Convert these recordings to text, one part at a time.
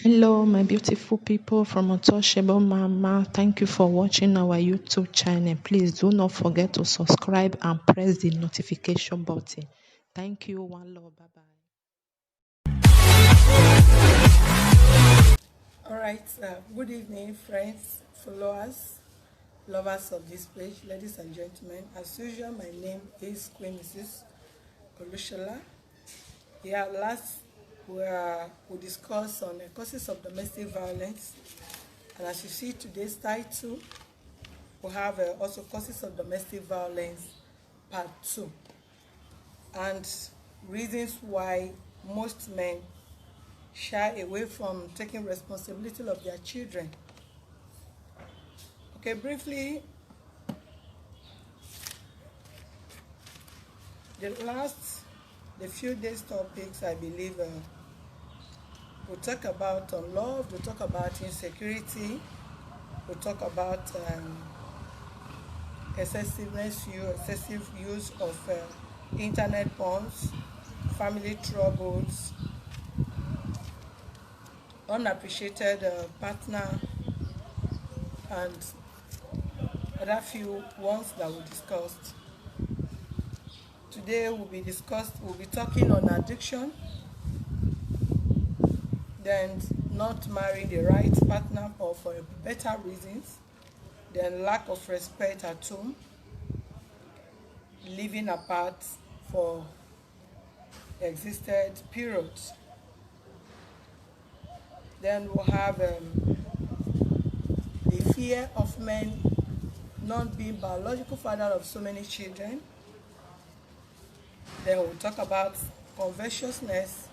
Hello, my beautiful people from Untouchable Mama. Thank you for watching our YouTube channel. Please do not forget to subscribe and press the notification button. Thank you. One love. Bye bye. All right, good evening, friends, followers, lovers of this page, ladies and gentlemen. As usual, my name is Queen Mrs. Olushola. Yeah, last we discussed on the causes of domestic violence, and as you see today's title, we have also causes of domestic violence part 2, and reasons why most men shy away from taking responsibility of their children. Okay, briefly, the few days topics, I believe, we'll talk about love, we'll talk about insecurity, we'll talk about excessive use of internet porns, family troubles, unappreciated partner, and other few ones that we discussed. Today we'll be talking on addiction, then not marrying the right partner or for better reasons, then lack of respect at home, living apart for existed periods. Then we'll have the fear of men not being biological father of so many children. Then we'll talk about covetousness,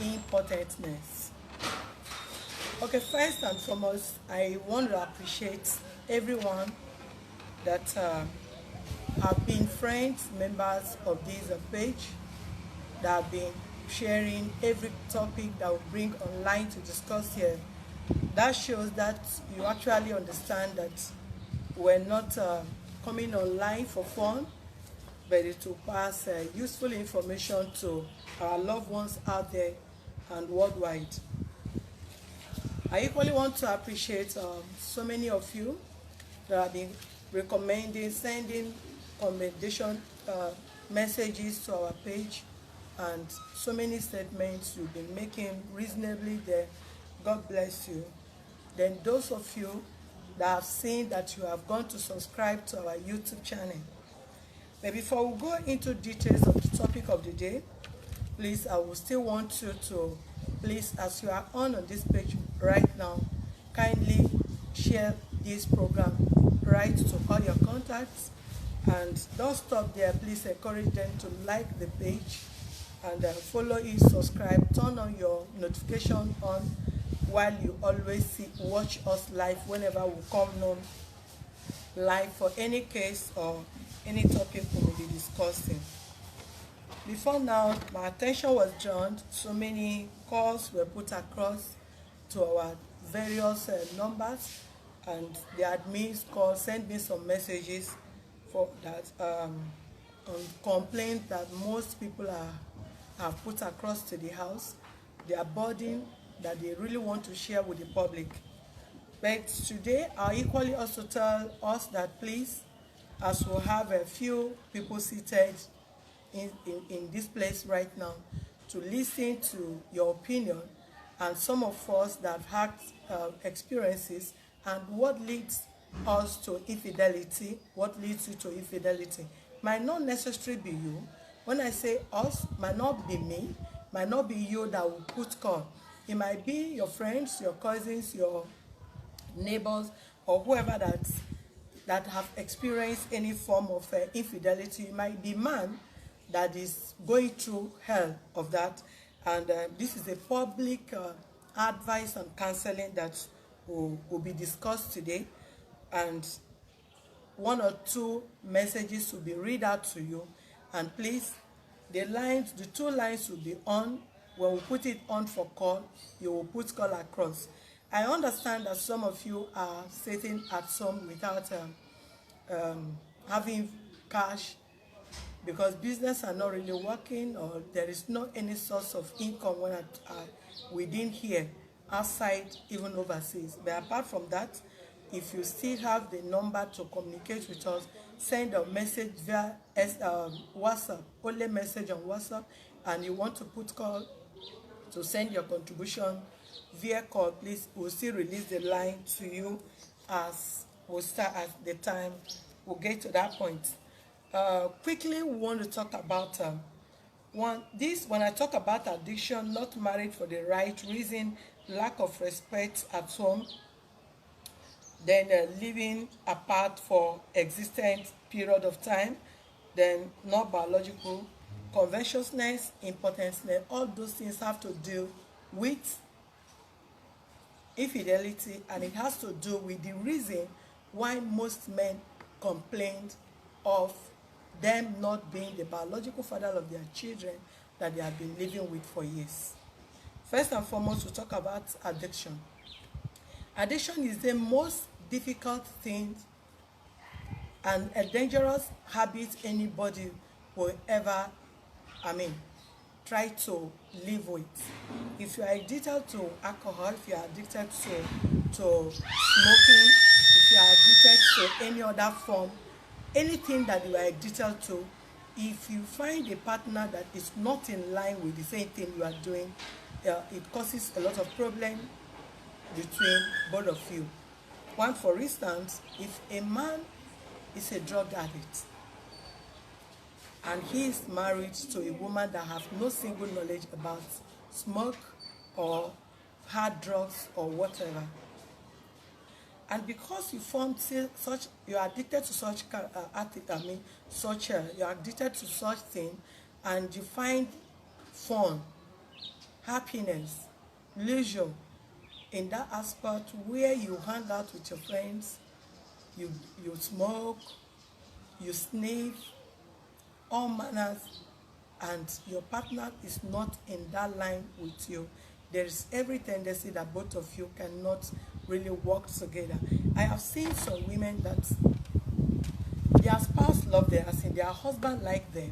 impotentness. Okay, first and foremost, I want to appreciate everyone that have been friends, members of this page, that have been sharing every topic that we bring online to discuss here. That shows that you actually understand that we're not coming online for fun, but to pass useful information to our loved ones out there and worldwide. I equally want to appreciate so many of you that have been recommending, sending commendation messages to our page, and so many statements you've been making reasonably there. God bless you. Then those of you that have seen that you have gone to subscribe to our YouTube channel. But before we go into details of the topic of the day, please, I will still want you to, please, as you are on this page right now, kindly share this program right to all your contacts, and don't stop there. Please encourage them to like the page and follow it, subscribe, turn on your notification on, while you always watch us live whenever we come on live for any case or any topic we will be discussing. Before now, my attention was drawn. So many calls were put across to our various numbers, and the admins sent me some messages for that on complaints that most people have put across to the house. Their burden that they really want to share with the public. But today, I'll equally also tell us that please, as we'll have a few people seated in this place right now to listen to your opinion, and some of us that have had experiences and what leads us to infidelity, what leads you to infidelity. Might not necessarily be you. When I say us, might not be me, might not be you that will put call. It might be your friends, your cousins, your neighbors, or whoever that have experienced any form of infidelity. It might be man that is going through hell of that, and this is a public advice and counseling that will be discussed today, and one or two messages will be read out to you, and please, the two lines will be on. When we put it on for call, you will put call across. I understand that some of you are sitting at home without having cash because business are not really working, or there is not any source of income when within here, outside, even overseas. But apart from that, if you still have the number to communicate with us, send a message via WhatsApp, only message on WhatsApp, and you want to put call to send your contribution via call, please, we'll still release the line to you as we'll start at the time we'll get to that point. Quickly, we want to talk about when I talk about addiction, not married for the right reason, lack of respect at home, then living apart for existent period of time, then not biological, covetousness, impotence, all those things have to do with infidelity, and it has to do with the reason why most men complained of them not being the biological father of their children that they have been living with for years. First and foremost, we talk about addiction. Addiction is the most difficult thing and a dangerous habit anybody will ever, try to live with. If you are addicted to alcohol, if you are addicted to smoking, if you are addicted to any other form, anything that you are addicted to, if you find a partner that is not in line with the same thing you are doing, it causes a lot of problem between both of you. One, for instance, if a man is a drug addict and he is married to a woman that have no single knowledge about smoke or hard drugs or whatever, and because you formed such, you are addicted to such you are addicted to such thing, and you find fun, happiness, leisure in that aspect where you hang out with your friends, you smoke, you sniff, all manners, and your partner is not in that line with you, there is every tendency that both of you cannot really work together. I have seen some women that their spouse love them, as in their husband like them,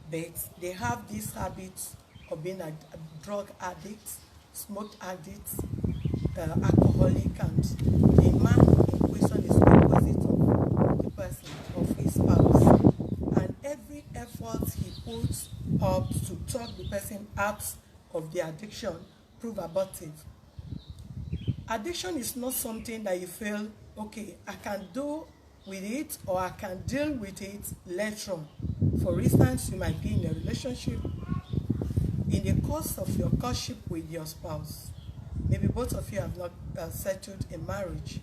but they have this habit of being a drug addict, smoke addict, alcoholic, and the man in question is the opposite of the person, of his spouse. And every effort he puts up to talk the person out of the addiction prove abortive. Addiction is not something that you feel, okay, I can do with it or I can deal with it later on. For instance, you might be in a relationship. In the course of your courtship with your spouse, maybe both of you have not settled in marriage,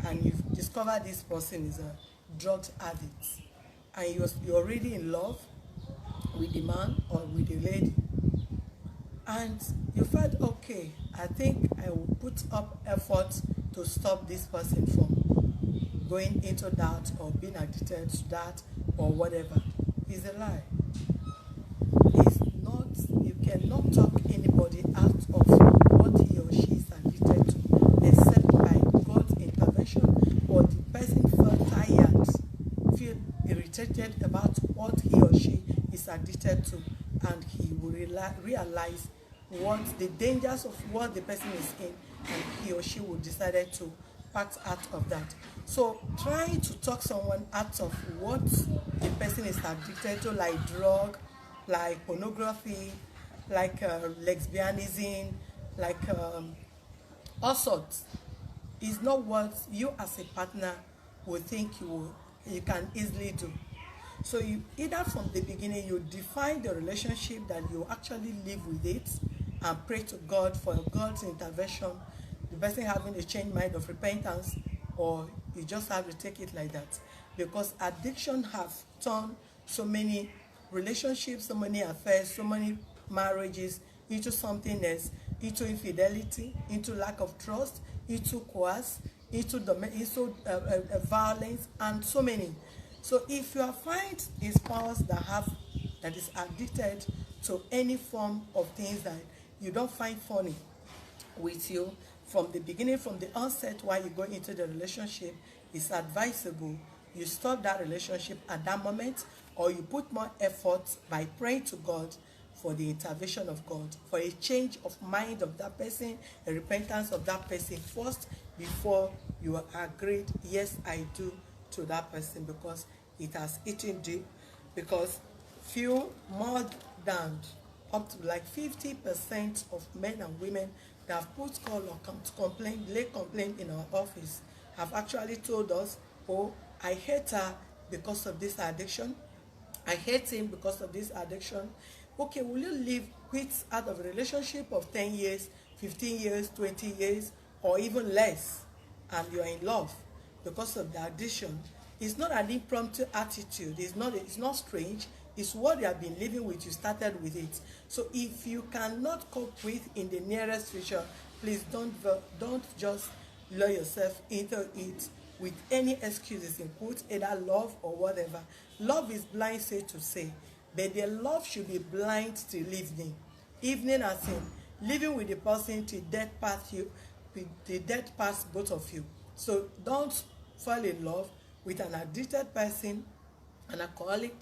and you've discovered this person is a drug addict, and you're already in love with the man or with the lady, and you felt, okay, I think I will put up effort to stop this person from going into that or being addicted to that or whatever. It's a lie. It's not, you cannot talk anybody out of what he or she is addicted to except by God's intervention, or the person feel tired, feel irritated about what he or she is addicted to, and he will realize what the dangers of what the person is in, and he or she will decide to pack out of that. So trying to talk someone out of what the person is addicted to, like drug, like pornography, like lesbianism, like all sorts, is not what you as a partner will think you can easily do. So you either from the beginning you define the relationship that you actually live with it and pray to God for God's intervention, the person having a changed mind of repentance, or you just have to take it like that. Because addiction have turned so many relationships, so many affairs, so many marriages into something else, into infidelity, into lack of trust, into coerce, into violence, and so many. So if you find a spouse that is addicted to any form of things that you don't find funny with you from the beginning, from the onset while you go into the relationship, it's advisable you stop that relationship at that moment, or you put more effort by praying to God for the intervention of God, for a change of mind of that person, a repentance of that person first, before you agreed, yes, I do, to that person, because it has eaten deep. Because few more than up to like 50% of men and women that have put call or complaint, lay complaint in our office have actually told us, oh, I hate her because of this addiction. I hate him because of this addiction. Okay, will you leave, quit out of a relationship of 10 years, 15 years, 20 years, or even less, and you're in love because of the addiction? It's not an impromptu attitude. It's not strange. It's what you have been living with. You started with it. So if you cannot cope with in the nearest future, please don't just lure yourself into it with any excuses in quote, either love or whatever. Love is blind, say to say, but the love should be blind till evening. Evening as in living with the person till death pass you, with the death pass both of you. So don't fall in love with an addicted person, an alcoholic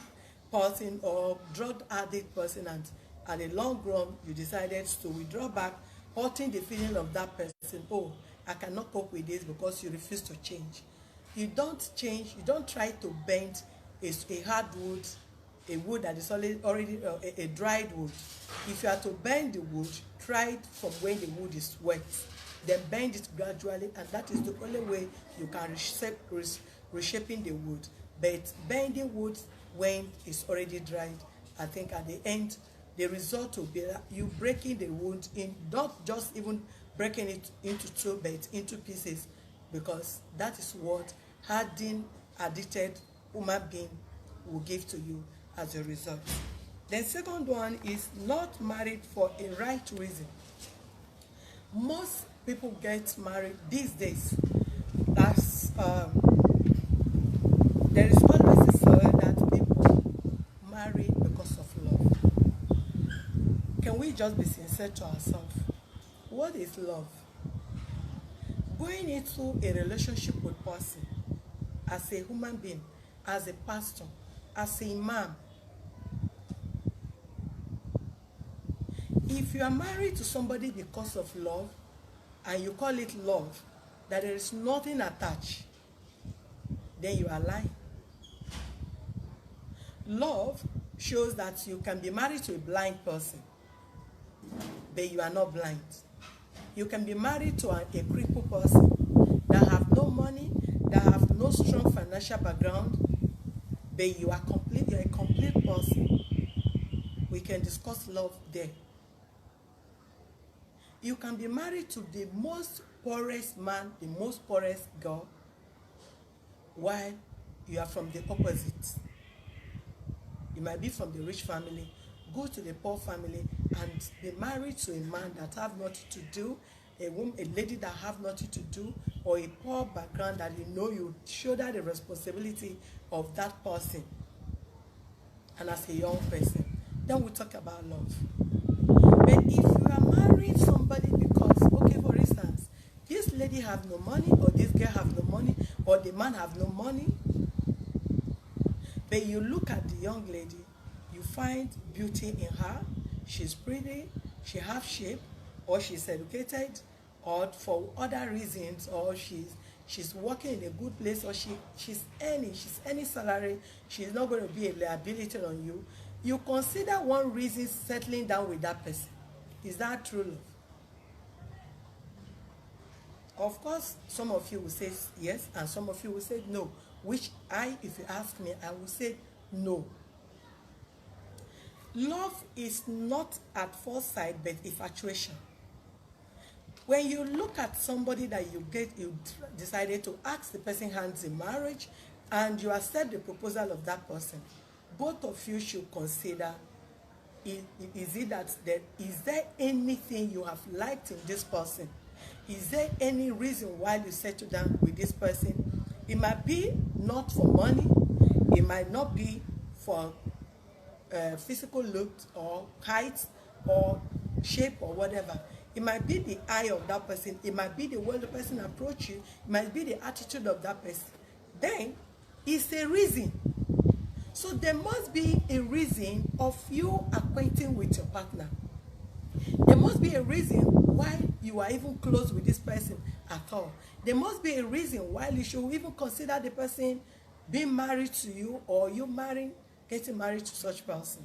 person, or drug addict person, and at the long run you decided to withdraw back, hurting the feeling of that person. Oh, I cannot cope with this, because you refuse to change. You don't change. You don't try to bend a hard wood, a wood that is already a dried wood. If you are to bend the wood, try it from when the wood is wet, then bend it gradually, and that is the only way you can reshaping the wood. But bending wood when it's already dried, I think at the end the result will be you breaking the wood in, not just even breaking it into two, but into pieces, because that is what hardened, addicted human being will give to you as a result. The second one is not married for a right reason. Most people get married these days as there is always a story that people marry because of love. Can we just be sincere to ourselves? What is love? Going into a relationship with a person as a human being, as a pastor, as a imam. If you are married to somebody because of love, and you call it love, that there is nothing attached, then you are lying. Love shows that you can be married to a blind person, but you are not blind. You can be married to a crippled person that have no money, that have no strong financial background, but you are complete. You're a complete person. We can discuss love there. You can be married to the most poorest man, the most poorest girl, while you are from the opposite. You might be from the rich family, go to the poor family and be married to a man that have nothing to do, a lady that have nothing to do, or a poor background that you shoulder the responsibility of that person. And as a young person, then we talk about love. But if you are marrying somebody because, okay, for instance, this lady have no money, or this girl have no money, or the man have no money, but you look at the young lady, you find beauty in her, she's pretty, she have shape, or she's educated, or for other reasons, or she's working in a good place, or she's earning salary, she's not going to be a liability on you. You consider one reason settling down with that person. Is that true love? Of course, some of you will say yes, and some of you will say no, which if you ask me, I will say no. Love is not at first sight, but infatuation. When you look at somebody that you decided to ask the person hands in marriage, and you accept the proposal of that person, both of you should consider, is there anything you have liked in this person? Is there any reason why you settle down with this person? It might be not for money, it might not be for physical looks or height or shape or whatever. It might be the eye of that person, it might be the way the person approach you, it might be the attitude of that person. Then it's a reason. So there must be a reason of you acquainting with your partner. There must be a reason why you are even close with this person at all. There must be a reason why you should even consider the person being married to you, or you getting married to such person.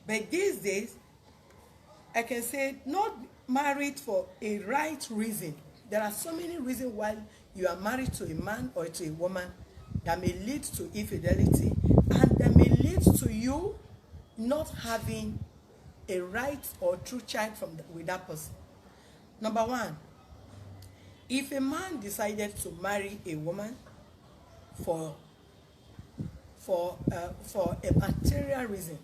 But these days, I can say not married for a right reason. There are so many reasons why you are married to a man or to a woman that may lead to infidelity, and that may lead to you not having a right or true child with that person. Number one, if a man decided to marry a woman for a material reason,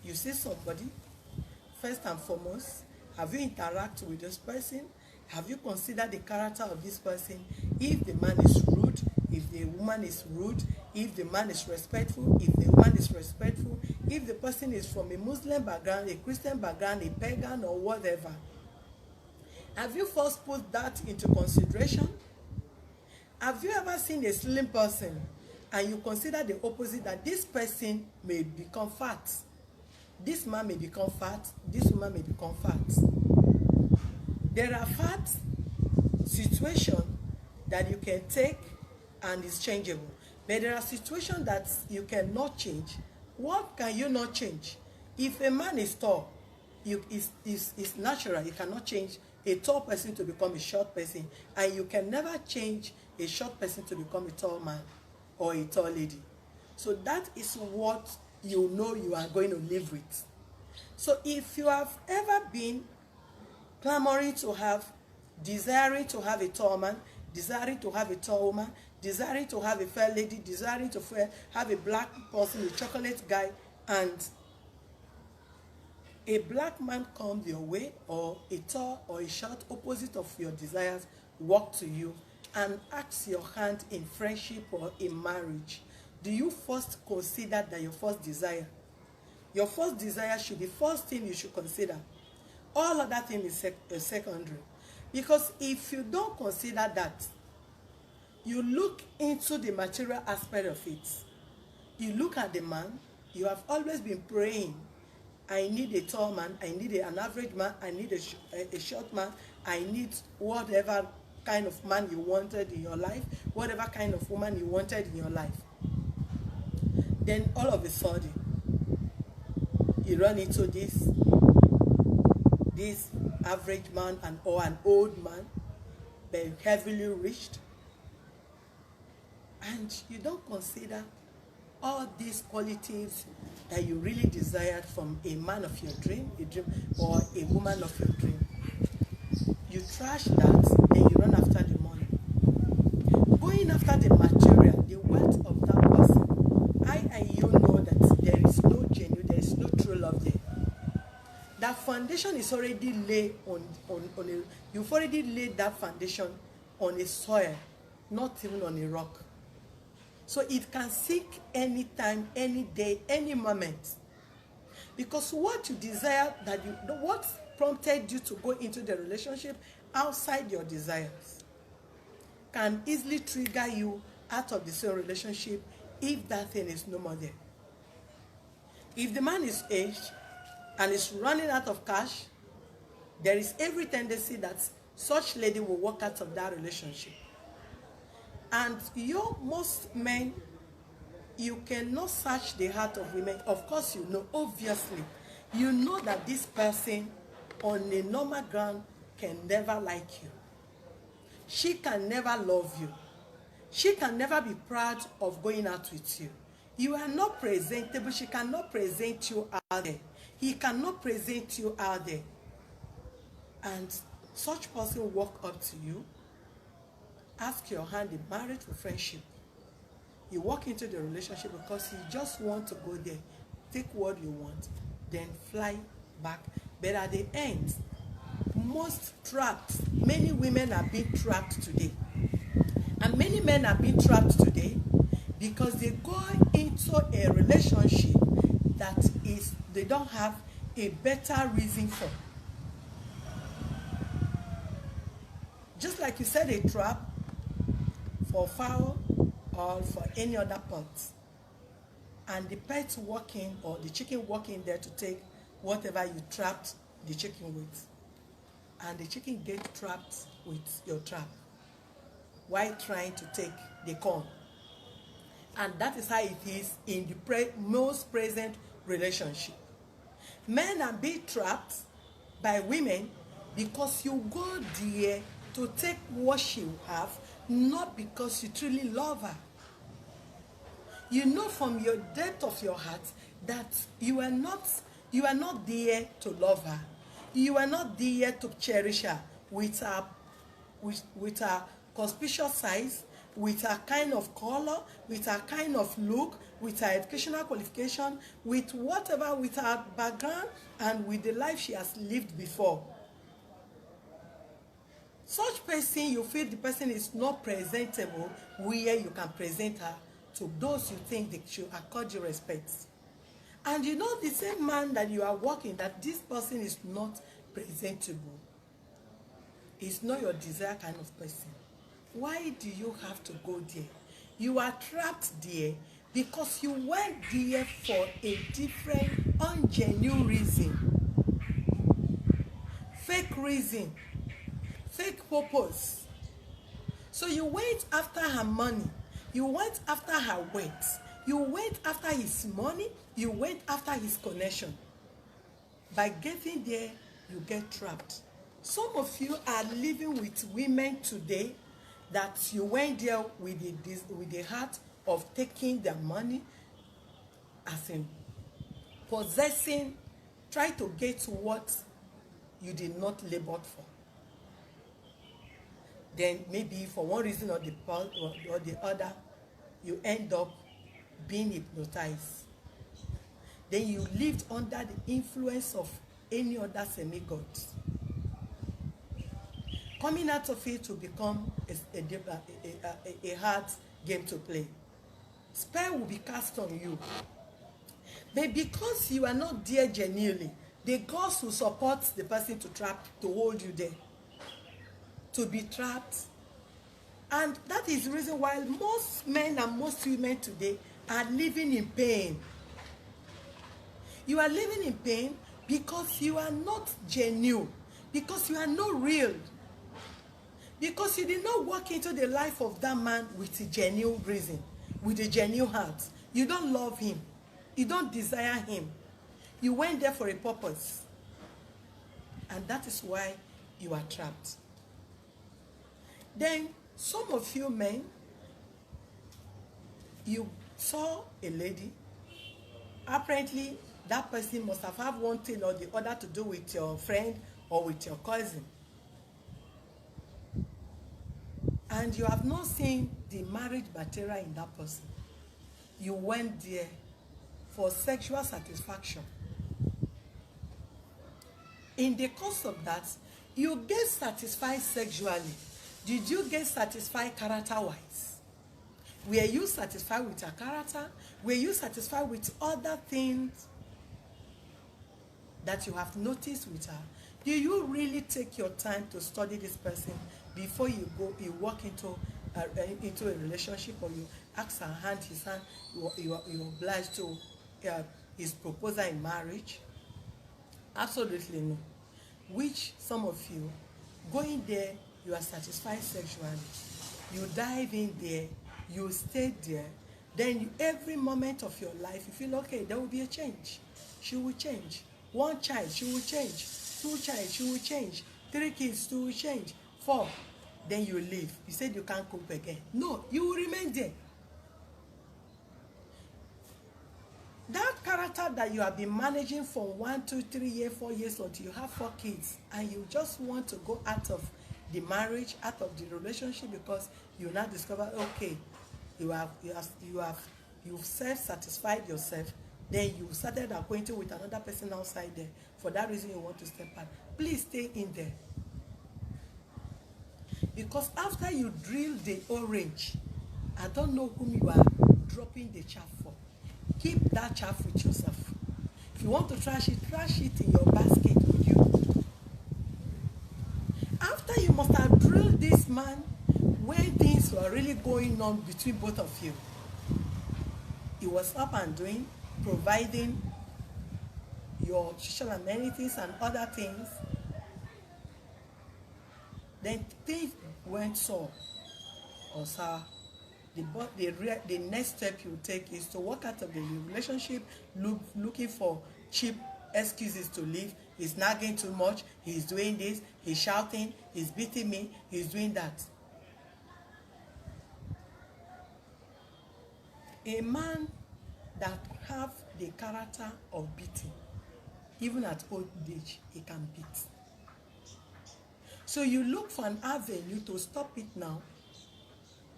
you see somebody, first and foremost, have you interacted with this person? Have you considered the character of this person? If the man is rude, if the woman is rude, if the man is respectful, if the woman is respectful, if the person is from a Muslim background, a Christian background, a pagan, or whatever. Have you first put that into consideration? Have you ever seen a slim person and you consider the opposite, that this person may become fat? This man may become fat, this woman may become fat. There are fat situations that you can take and is changeable. But there are situations that you cannot change. What can you not change? If a man is tall, it's natural. You cannot change a tall person to become a short person. And you can never change a short person to become a tall man or a tall lady. So that is what you know you are going to live with. So if you have ever been clamoring to have, desiring to have a tall man, desiring to have a tall woman, desiring to have a fair lady, desiring to have a black person, a chocolate guy, and a black man comes your way, or a tall or a short, opposite of your desires, walk to you and ask your hand in friendship or in marriage, do you first consider that your first desire? Your first desire should be the first thing you should consider. All other things is secondary. Because if you don't consider that, you look into the material aspect of it. You look at the man, you have always been praying, I need a tall man, I need an average man, I need a short man, I need whatever kind of man you wanted in your life, whatever kind of woman you wanted in your life. Then all of a sudden, you run into this average man or an old man, but heavily rich, and you don't consider all these qualities that you really desired from a man of your dream, or a woman of your dream. You trash that, then you run after the money. Going after the material, the wealth of that person, I and you know that there is no genuine, there is no true love there. That foundation is already laid you've already laid that foundation on a soil, not even on a rock. So it can sink anytime, any day, any moment. Because what you desire, what prompted you to go into the relationship outside your desires, can easily trigger you out of the same relationship if that thing is no more there. If the man is aged and is running out of cash, there is every tendency that such lady will walk out of that relationship. And most men, you cannot search the heart of women. Of course you know, obviously. You know that this person on a normal ground can never like you. She can never love you. She can never be proud of going out with you. You are not presentable. She cannot present you out there. He cannot present you out there. And such person walk up to you, ask your hand in marriage or friendship. You walk into the relationship because you just want to go there, take what you want, then fly back. But at the end, many women are being trapped today. And many men are being trapped today because they go into a relationship that they don't have a better reason for. Just like you said, a trap for fowl or for any other pot. and the pet walking or the chicken walking there to take whatever you trapped the chicken with, and the chicken get trapped with your trap while trying to take the corn. And that is how it is in the most present relationship. Men are being trapped by women because you go there to take what she have, not because you truly love her. You know from your depth of your heart that you are not there to love her. You are not there to cherish her with her conspicuous size, with her kind of color, with her kind of look, with her educational qualification, with whatever, with her background, and with the life she has lived before. Such person, you feel the person is not presentable where you can present her to those you think they should accord you respect. And you know the same man that you are working, that this person is not presentable, is not your desired kind of person. Why do you have to go there? You are trapped there because you went there for a different, ungenuine reason. Fake reason. Fake purpose. So you went after her money. You went after her weight. You went after his money. You went after his connection. By getting there, you get trapped. Some of you are living with women today that you went there with the heart of taking their money, as in possessing, try to get what you did not labor for. Then maybe for one reason or the other, you end up being hypnotized. Then you lived under the influence of any other semi-god. Coming out of it will become a hard game to play. Spell will be cast on you. But because you are not there genuinely, the gods will support the person to hold you there, to be trapped. And that is the reason why most men and most women today are living in pain. You are living in pain because you are not genuine, because you are not real, because you did not walk into the life of that man with a genuine reason, with a genuine heart. You don't love him. You don't desire him. You went there for a purpose. And that is why you are trapped. Then some of you men, you saw a lady. Apparently, that person must have had one thing or the other to do with your friend or with your cousin. And you have not seen the marriage material in that person. You went there for sexual satisfaction. In the course of that, you get satisfied sexually. Did you get satisfied character-wise? Were you satisfied with her character? Were you satisfied with other things that you have noticed with her? Do you really take your time to study this person before you walk into a relationship, or you ask her hand, his hand, you are obliged to his proposal in marriage? Absolutely no. Which some of you, going there, you are satisfied sexually. You dive in there, you stay there, then every moment of your life, you feel, okay, there will be a change. She will change. One child, she will change. Two child, she will change. 3 kids, she will change. 4, then you leave. You said you can't cope again. No, you will remain there. That character that you have been managing for 1, 2, 3 years, 4 years until you have 4 kids, and you just want to go out of the marriage, out of the relationship, because you now discover, okay, you've self-satisfied yourself, then you started acquainting with another person outside there. For that reason, you want to step out. Please stay in there. Because after you drill the orange, I don't know whom you are dropping the chaff for. Keep that chaff with yourself. If you want to trash it in your basket with you. After you must have drilled this man when things were really going on between both of you. he was up and doing, providing your social amenities and other things, then things went sour or sour. The next step you take is to walk out of the relationship, looking for cheap excuses to leave. He's nagging too much, he's doing this, he's shouting, he's beating me, he's doing that. A man that have the character of beating, even at old age, he can beat. So you look for an avenue to stop it now,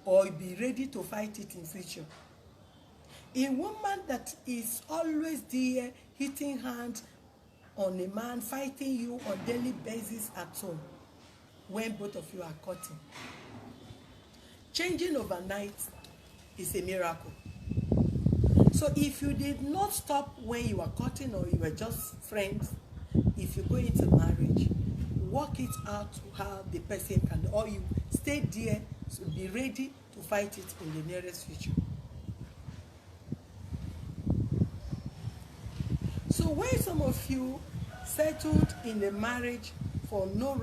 or be ready to fight it in future. A woman that is always there, hitting hands on a man, fighting you on daily basis at home, when both of you are cutting. Changing overnight is a miracle. So if you did not stop when you were cutting, or you were just friends, if you go into marriage, work it out how the person can, or you stay there, so be ready to fight it in the nearest future. So when some of you settled in a marriage for no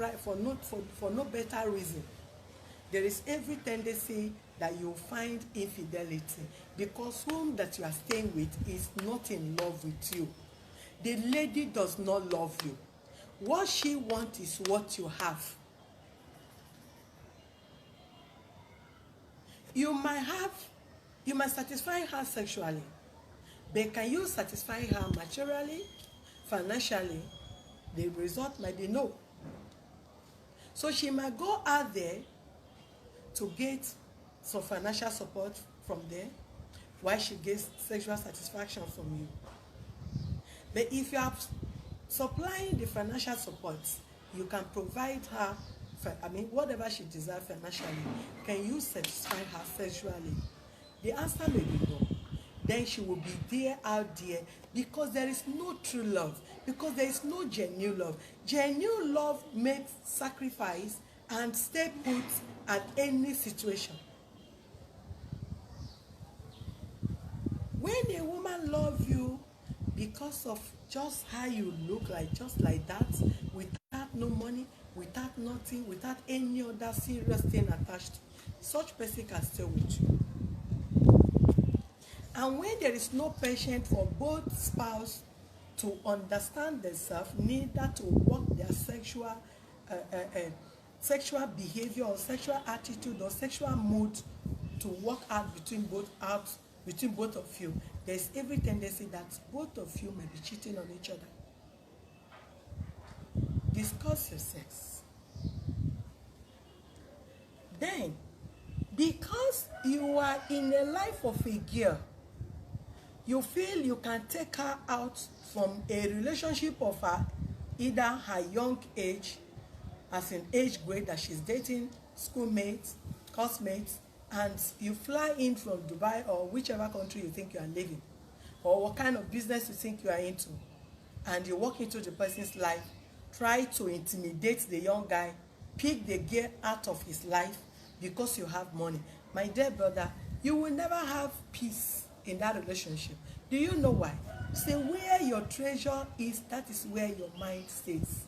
better reason, there is every tendency that you find infidelity, because whom that you are staying with is not in love with you. The lady does not love you. What she wants is what you have. You might satisfy her sexually, but can you satisfy her materially, financially? The result might be no. So she might go out there to get some financial support from there, while she gets sexual satisfaction from you. But if you are supplying the financial support, you can provide her, whatever she desires financially. Can you satisfy her sexually? The answer may be no. Then she will be there, out there, because there is no true love, because there is no genuine love. Genuine love makes sacrifice and stay put at any situation. When a woman loves you because of just how you look like, just like that, without no money, without nothing, without any other serious thing attached, such person can stay with you. And when there is no patience for both spouses to understand themselves, neither to work their sexual behavior or sexual attitude or sexual mood to work out between both of you, there's every tendency that both of you may be cheating on each other. Discuss your sex. Then, because you are in a life of a girl, you feel you can take her out from a relationship of either her young age, as in age grade that she's dating, schoolmates, classmates, and you fly in from Dubai or whichever country you think you are living, or what kind of business you think you are into, and you walk into the person's life, try to intimidate the young guy, pick the girl out of his life because you have money. My dear brother, you will never have peace in that relationship. Do you know why? Say, where your treasure is, that is where your mind stays.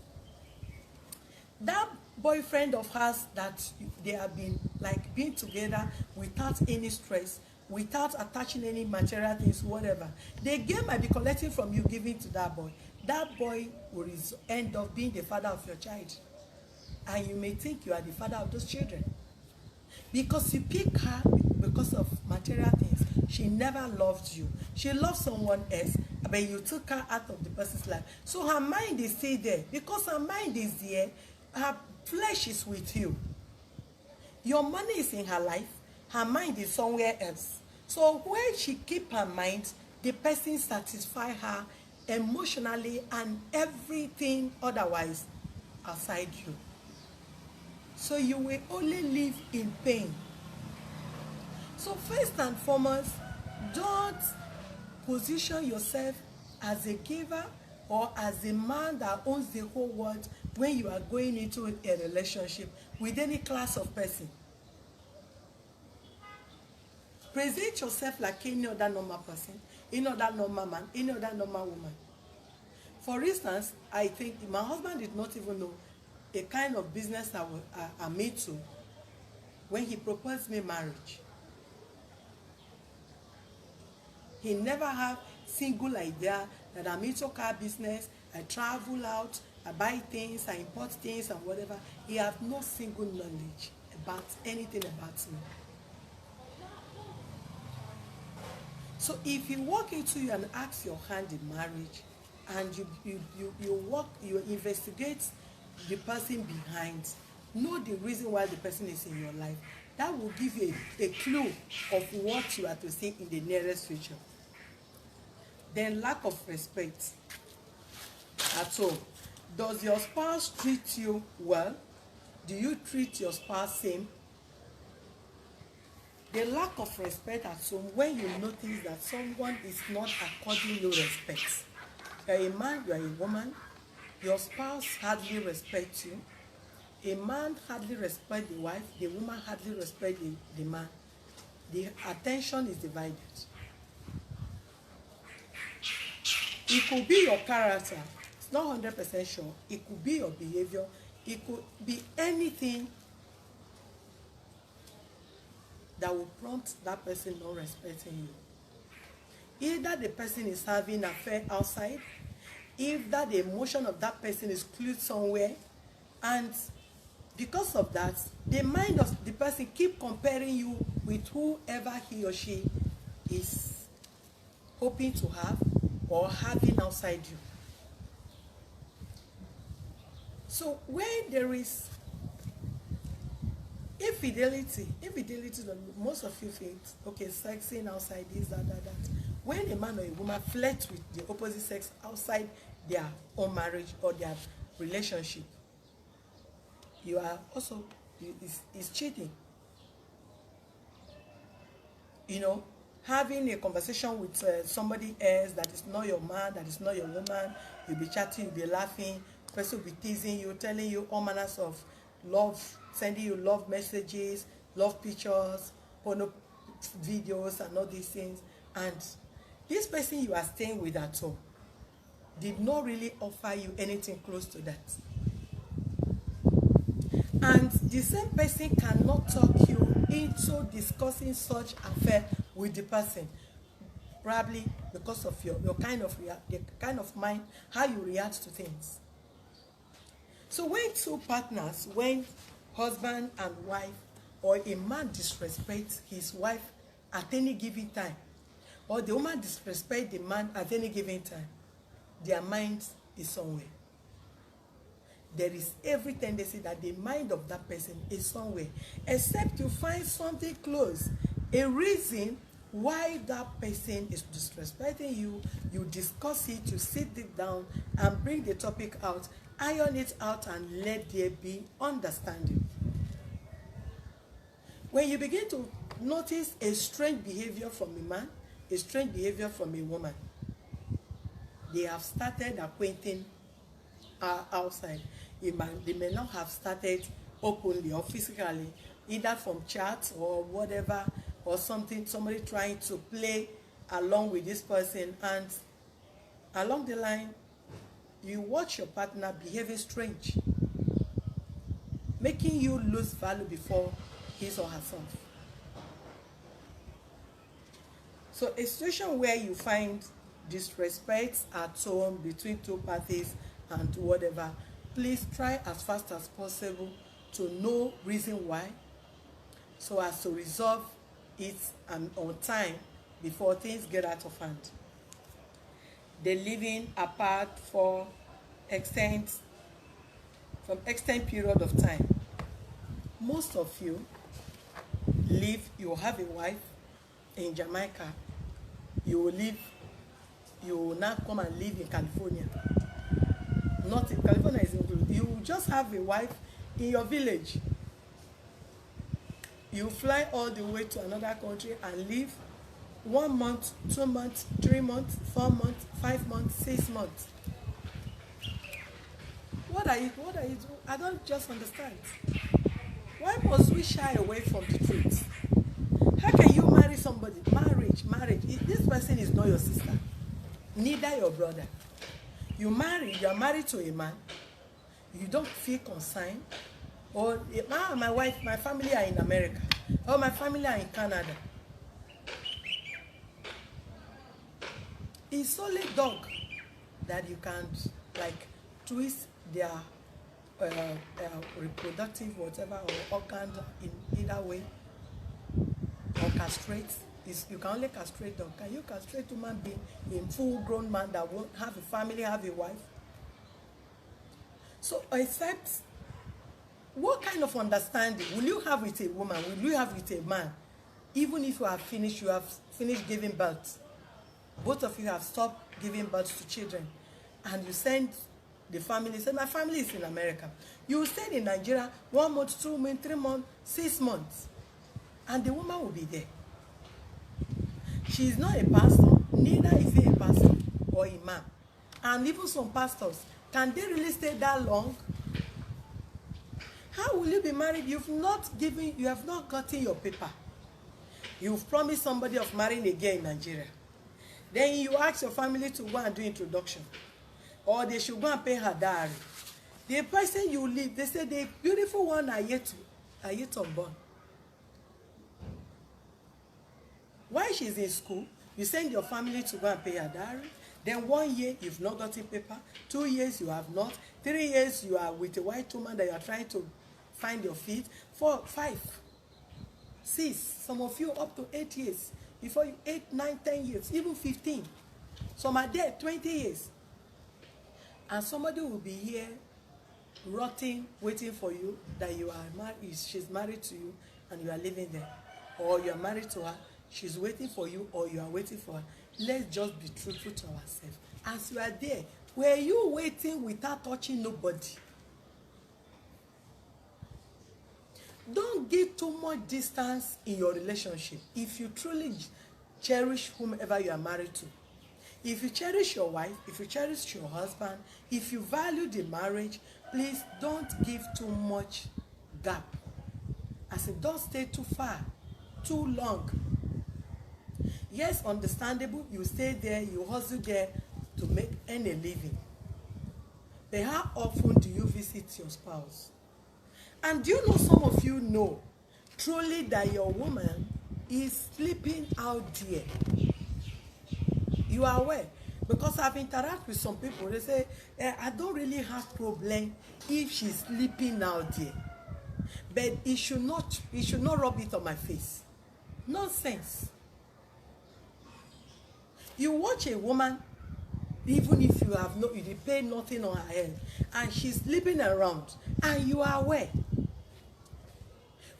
That boyfriend of hers that they have been together without any stress, without attaching any material things, whatever, the girl might be collecting from you, giving to that boy. That boy will end up being the father of your child, and you may think you are the father of those children, because you pick her because of material things. She never loved you. She loved someone else, but you took her out of the person's life. So her mind is still there. Because her mind is there, her flesh is with you. Your money is in her life. Her mind is somewhere else. So where she keep her mind, the person satisfy her emotionally and everything otherwise outside you. So you will only live in pain. So first and foremost, don't position yourself as a giver or as a man that owns the whole world when you are going into a relationship with any class of person. Present yourself like any other normal person, any other normal man, any other normal woman. For instance, I think my husband did not even know a kind of business I'm into when he proposed me marriage. He never had single idea that I'm into car business, I travel out, I buy things, I import things and whatever. He had no single knowledge about anything about me. So if he walk into you and ask your hand in marriage, and you investigate the person behind, know the reason why the person is in your life, that will give you a clue of what you are to see in the nearest future. Then lack of respect at home. Does your spouse treat you well? Do you treat your spouse same? The lack of respect at home, when you notice that someone is not according you respect. You are a man, you are a woman, your spouse hardly respects you. A man hardly respects the wife, the woman hardly respects the man. The attention is divided. It could be your character. It's not 100% sure. It could be your behavior. It could be anything that will prompt that person not respecting you. Either the person is having an affair outside, if that the emotion of that person is clued somewhere, and because of that, the mind of the person keep comparing you with whoever he or she is hoping to have or having outside you. So when there is infidelity, most of you think, okay, sexing outside this, that. When a man or a woman flirts with the opposite sex outside their own marriage or their relationship, you are also, is cheating. You know, having a conversation with somebody else that is not your man, that is not your woman, you'll be chatting, you'll be laughing, the person will be teasing you, telling you all manners of love, sending you love messages, love pictures, porno videos and all these things. And this person you are staying with at home did not really offer you anything close to that. And the same person cannot talk you into discussing such affair with the person, probably because of your kind of the kind of mind, how you react to things. So when two partners, when husband and wife, or a man disrespects his wife at any given time, or the woman disrespects the man at any given time, their mind is somewhere. There is every tendency that the mind of that person is somewhere, except you find something close, a reason why that person is disrespecting you. You discuss it, you sit it down and bring the topic out, iron it out, and let there be understanding. When you begin to notice a strange behavior from a man, a strange behavior from a woman, they have started acquainting outside. They may not have started openly or physically, either from chat or whatever, or somebody trying to play along with this person, and along the line you watch your partner behaving strange, making you lose value before his or herself. So a situation where you find disrespect at home between two parties and whatever, please try as fast as possible to know reason why, so as to resolve it on time before things get out of hand. They living apart for extended period of time. Most of you have a wife in Jamaica, you will now come and live in California. Not in California is included. You just have a wife in your village. You fly all the way to another country and live 1 month, 2 months, 3 months, 4 months, 5 months, 6 months. What are you doing? I don't just understand. Why must we shy away from the truth? How can you marry somebody? Marriage. This person is not your sister, neither your brother. You are married to a man. You don't feel concerned. Or my wife, my family are in America. Or my family are in Canada. It's only dog that you can like twist their reproductive whatever or organ in either way, or castrate. You can only castrate dog. Can you castrate human being, a full grown man that won't have a family, have a wife? So except, what kind of understanding will you have with a woman, will you have with a man, even if you have finished giving birth? Both of you have stopped giving birth to children, and you send the family, say my family is in America. You stay in Nigeria 1 month, 2 months, 3 months, 6 months, and the woman will be there. She is not a pastor, neither is he a pastor or imam. And even some pastors, can they really stay that long? How will you be married? You have not gotten your paper. You've promised somebody of marrying again in Nigeria. Then you ask your family to go and do introduction, or they should go and pay her dowry. The person you leave, they say the beautiful one are yet unborn. While she's in school, you send your family to go and pay her dowry. Then 1 year you've not gotten paper, 2 years you have not, 3 years you are with a white woman that you are trying to find your feet, 4, 5, 6, some of you up to 8 years. Before you 8, 9, 10 years, even 15. Some are there 20 years. And somebody will be here rotting, waiting for you, that you are married, she's married to you and you are living there. Or you are married to her, she's waiting for you, or you are waiting for her. Let's just be truthful to ourselves. As you are there, were you waiting without touching nobody? Don't give too much distance in your relationship. If you truly cherish whomever you are married to, if you cherish your wife, if you cherish your husband, if you value the marriage, please don't give too much gap. As in, don't stay too far, too long. Yes, understandable, you stay there, you hustle there to earn a living. But how often do you visit your spouse? And do you know, some of you know truly that your woman is sleeping out there? You are aware, because I've interacted with some people. They say, I don't really have problem if she's sleeping out there, but it should not rub it on my face. Nonsense. You watch a woman, even if you pay nothing on her head, and she's sleeping around, and you are aware,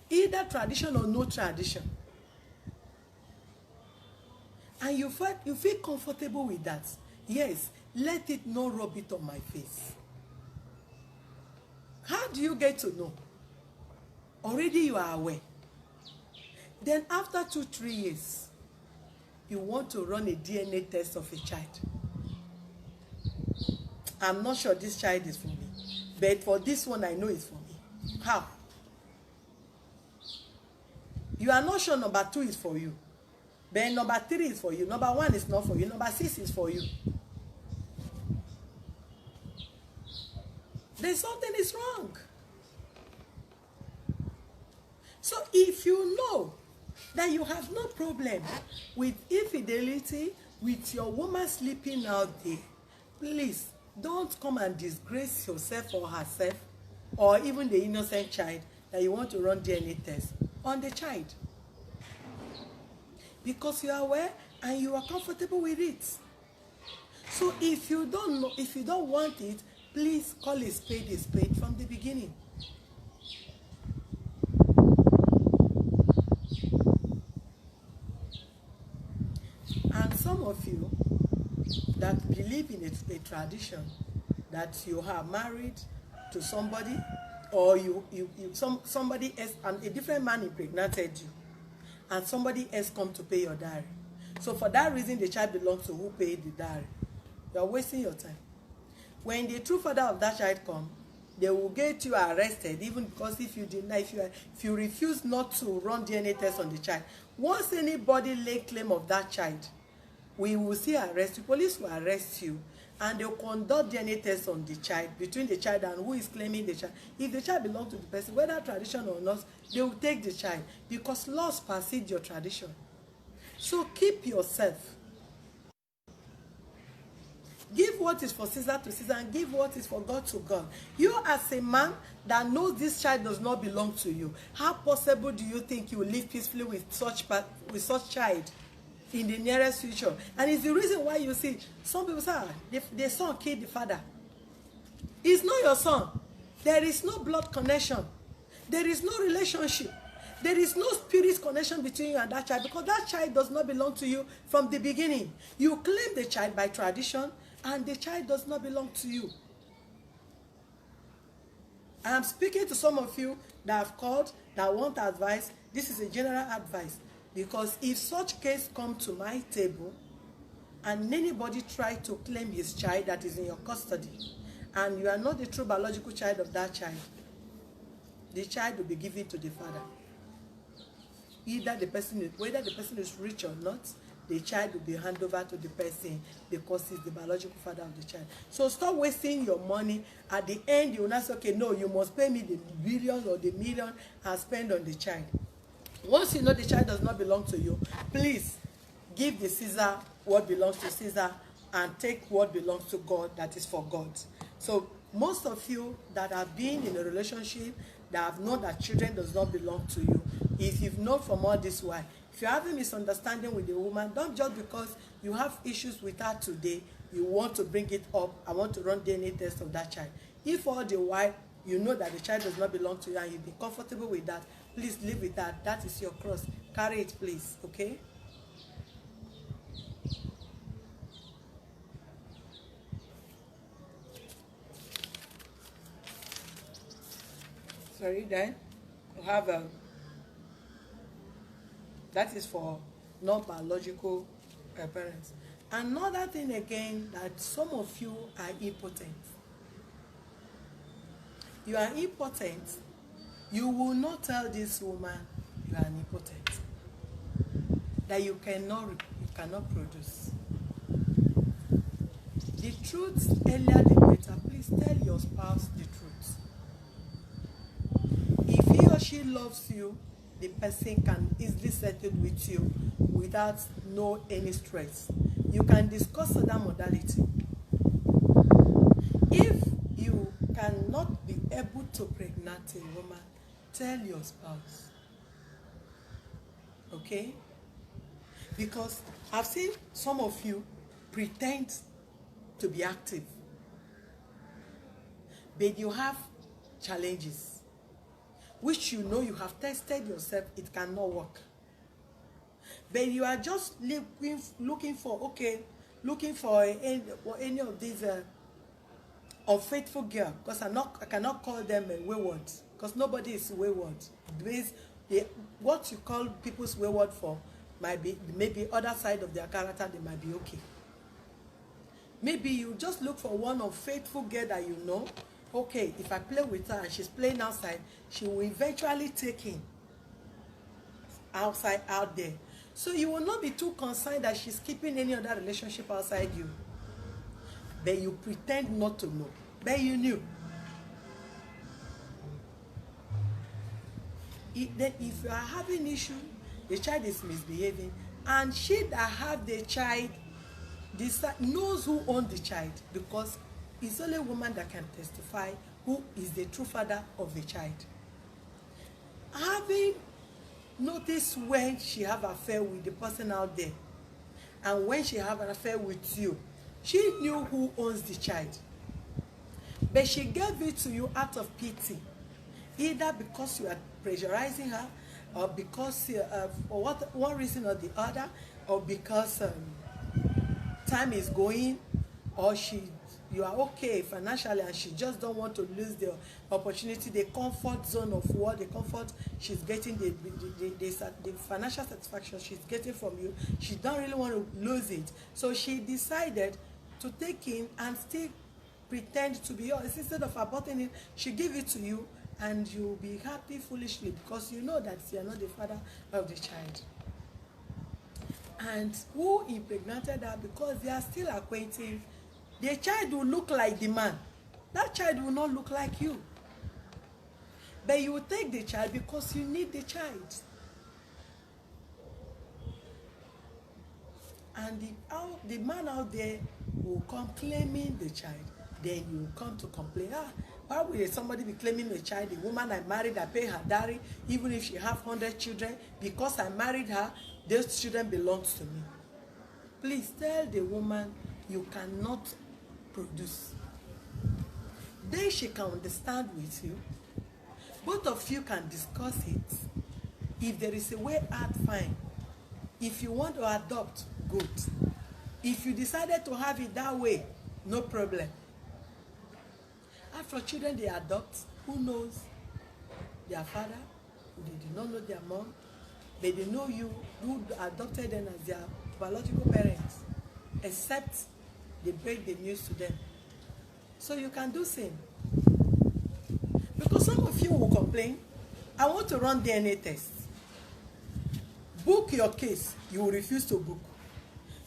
either tradition or no tradition, and you feel comfortable with that, yes, let it not rub it on my face. How do you get to know? Already you are aware. Then after 2-3 years, you want to run a DNA test of a child. I'm not sure this child is for me, but for this one I know it's for me. How? You are not sure number 2 is for you, but number 3 is for you, number 1 is not for you, number 6 is for you. There's something is wrong. So if you know that you have no problem with infidelity, with your woman sleeping out there, please don't come and disgrace yourself or herself, or even the innocent child, that you want to run DNA test on the child, because you are aware and you are comfortable with it. So if you don't know, if you don't want it, please call a spade from the beginning. And some of you that believe in a tradition that you are married to somebody, or somebody else, and a different man impregnated you, and somebody else come to pay your dowry. So for that reason, the child belongs to who paid the dowry. You are wasting your time. When the true father of that child come, they will get you arrested, even because if you deny, if you refuse not to run DNA test on the child. Once anybody lay claim of that child, we will see arrest you. Police will arrest you, and they will conduct DNA test on the child, between the child and who is claiming the child. If the child belongs to the person, whether tradition or not, they will take the child, because laws supersede your tradition. So keep yourself. Give what is for Caesar to Caesar, and give what is for God to God. You as a man that knows this child does not belong to you, how possible do you think you will live peacefully with such child in the nearest future? And it's the reason why you see some people say, the son killed the father. It's not your son. There is no blood connection. There is no relationship. There is no spirit connection between you and that child, because that child does not belong to you from the beginning. You claim the child by tradition, and the child does not belong to you. I am speaking to some of you that have called, that want advice. This is a general advice, because if such case come to my table and anybody try to claim his child that is in your custody, and you are not the true biological child of that child, the child will be given to the father. Whether the person is rich or not, the child will be handed over to the person, because he's the biological father of the child. So stop wasting your money. At the end, you will not say, okay, no, you must pay me the billions or the million and spend on the child. Once you know the child does not belong to you, please give the Caesar what belongs to Caesar, and take what belongs to God, that is for God. So most of you that have been in a relationship, that have known that children does not belong to you, if you've known from all this while, if you have a misunderstanding with the woman, don't just because you have issues with her today, you want to bring it up. I want to run DNA test of that child. If all the while you know that the child does not belong to you and you be comfortable with that, please live with that. That is your cross. Carry it, please. Okay? Sorry, then you have that is for non-biological parents. Another thing again, that some of you are impotent. You are impotent. You will not tell this woman you are impotent, that you cannot produce. The truth, earlier the better. Please tell your spouse the truth. If he or she loves you, the person can easily settle with you without any stress. You can discuss other modality. If you cannot be able to pregnant a woman, tell your spouse. Okay? Because I've seen some of you pretend to be active, but you have challenges which you know, you have tested yourself, it cannot work. But you are just looking for any of these unfaithful girl, because I cannot call them wayward, because nobody is wayward. What you call people's wayward for might be maybe other side of their character, they might be okay. Maybe you just look for one unfaithful girl that you know, okay, if I play with her and she's playing outside, she will eventually take in outside, out there. So you will not be too concerned that she's keeping any other relationship outside you. But you pretend not to know. But you knew. Then if you are having issue, the child is misbehaving, and she that have the child knows who owns the child, because it's only a woman that can testify who is the true father of the child. Having noticed when she have an affair with the person out there, and when she have an affair with you, she knew who owns the child. But she gave it to you out of pity, either because you are pressurizing her, or because for one reason or the other, or because time is going, or you are okay financially and she just don't want to lose the opportunity, the comfort zone of what the comfort she's getting, the financial satisfaction she's getting from you, she don't really want to lose it. So she decided to take in and still pretend to be yours. Instead of aborting it, she give it to you, and you'll be happy foolishly because you know that you are not the father of the child. And who impregnated her, because they are still acquainted, the child will look like the man. That child will not look like you. But you will take the child because you need the child. And the man out there will come claiming the child. Then you will come to complain. Why will somebody be claiming the child? The woman I married, I pay her dowry, even if she have 100 children. Because I married her, those children belong to me. Please tell the woman you cannot produce. Then she can understand with you. Both of you can discuss it. If there is a way out, fine. If you want to adopt, good. If you decided to have it that way, no problem. After children they adopt, who knows their father? They did not know their mom. They didn't know you who adopted them as their biological parents, except they break the news to them. So you can do same. Because some of you will complain, I want to run DNA tests. Book your case, you will refuse to book.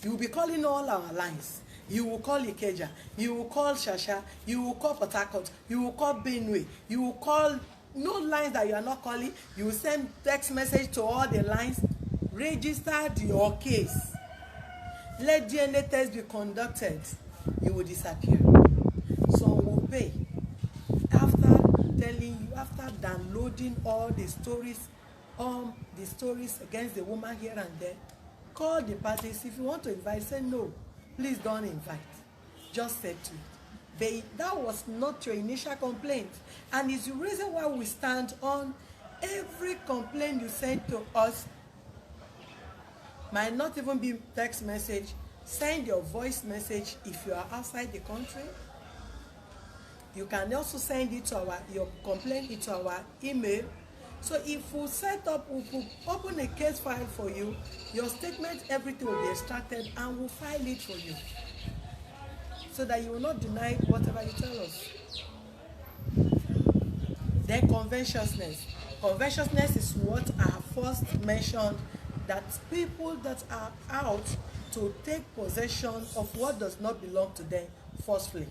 You will be calling all our lines. You will call Ikeja, you will call Shasha, you will call Port Harcourt, you will call Benue, you will call no lines that you are not calling. You will send text message to all the lines. Register your case. Let DNA test be conducted. You will disappear. Some will pay. After telling you, after downloading all the stories against the woman here and there, call the parties. If you want to invite, say no, please don't invite. Just say to it. But that was not your initial complaint, and it's the reason why we stand on every complaint you send to us. Might not even be text message. Send your voice message if you are outside the country. You can also send it to your complaint into our email. So if we set up, we will open a case file for you. Your statement, everything will be extracted, and we'll file it for you, so that you will not deny whatever you tell us. Then covetousness. Covetousness is what I first mentioned, that people that are out to take possession of what does not belong to them forcefully.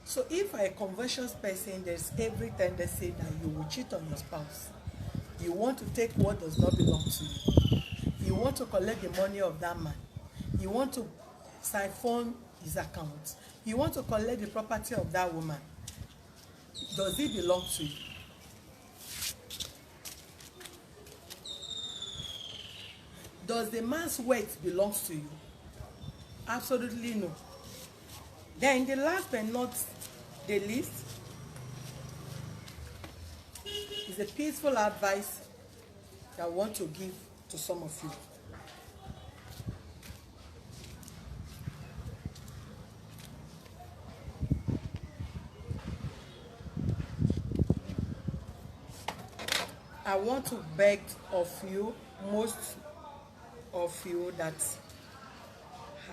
So if you're a covetous person, there's every tendency that you will cheat on your spouse. You want to take what does not belong to you. You want to collect the money of that man. You want to siphon his account. You want to collect the property of that woman. Does it belong to you? Does the man's wealth belong to you? Absolutely no. Then the last but not the least is a peaceful advice that I want to give to some of you. I want to beg of you, most of you that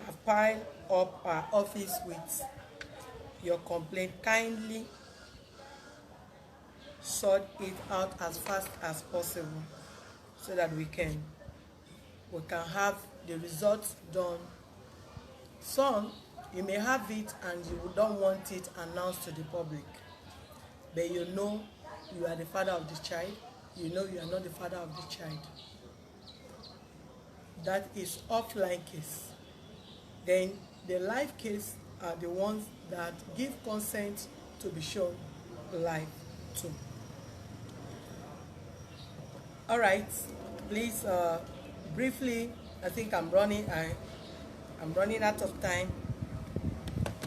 have piled up our office with your complaint, kindly sort it out as fast as possible, so that we can have the results done. Some, you may have it and you don't want it announced to the public, but you know you are the father of the child. You know you are not the father of the child. That is offline case. Then the live case are the ones that give consent to be shown live too. All right, please briefly, I think I'm running out of time.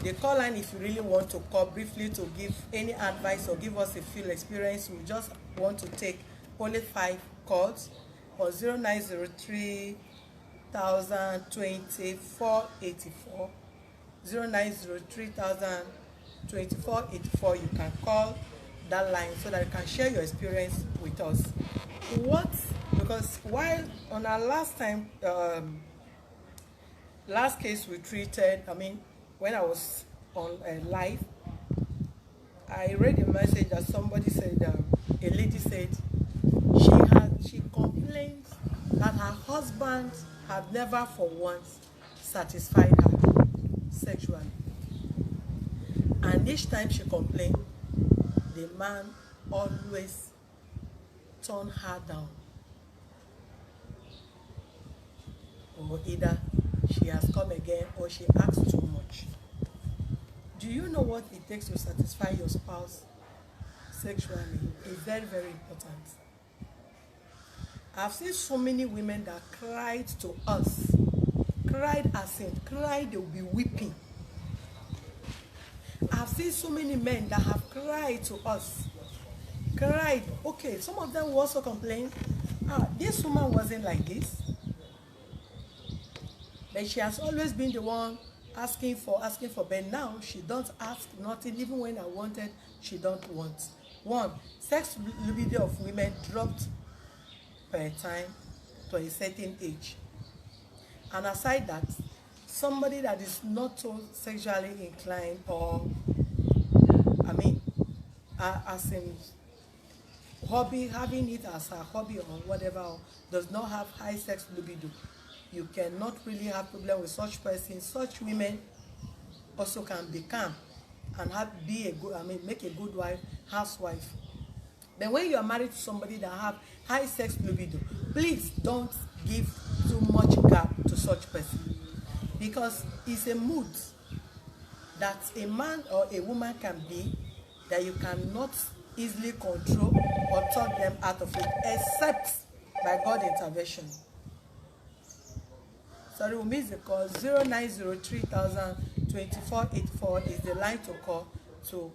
The call line, if you really want to call briefly to give any advice or give us a field experience, we just want to take only 5 calls on 0903 0202484 090302484. You can call that line so that you can share your experience with us. Because while on our last last case we treated, when I was on live, I read a message that somebody said, a lady said, she complains that her husband had never for once satisfied her sexually. And each time she complained, the man always turned her down. Or either she has come again or she asks too much. Do you know what it takes to satisfy your spouse sexually? It's very, very important. I've seen so many women that cried to us. Cried as in, cried, they will be weeping. I've seen so many men that have cried to us. Cried. Okay, some of them will also complain, this woman wasn't like this. But she has always been the one asking for, but now she don't ask nothing. Even when I wanted, she don't want. One, sex libido of women dropped per time to a certain age. And aside that, somebody that is not so sexually inclined, or as in hobby, having it as a hobby or whatever, or does not have high sex libido, you cannot really have problem with such person. Such women also can become and make a good wife, housewife. Then when you are married to somebody that have high sex libido, please don't give too much gap to such person, because it's a mood that a man or a woman can be that you cannot easily control or talk them out of it, except by God intervention. Sorry, we missed the call. 0903-2484 is the line to call to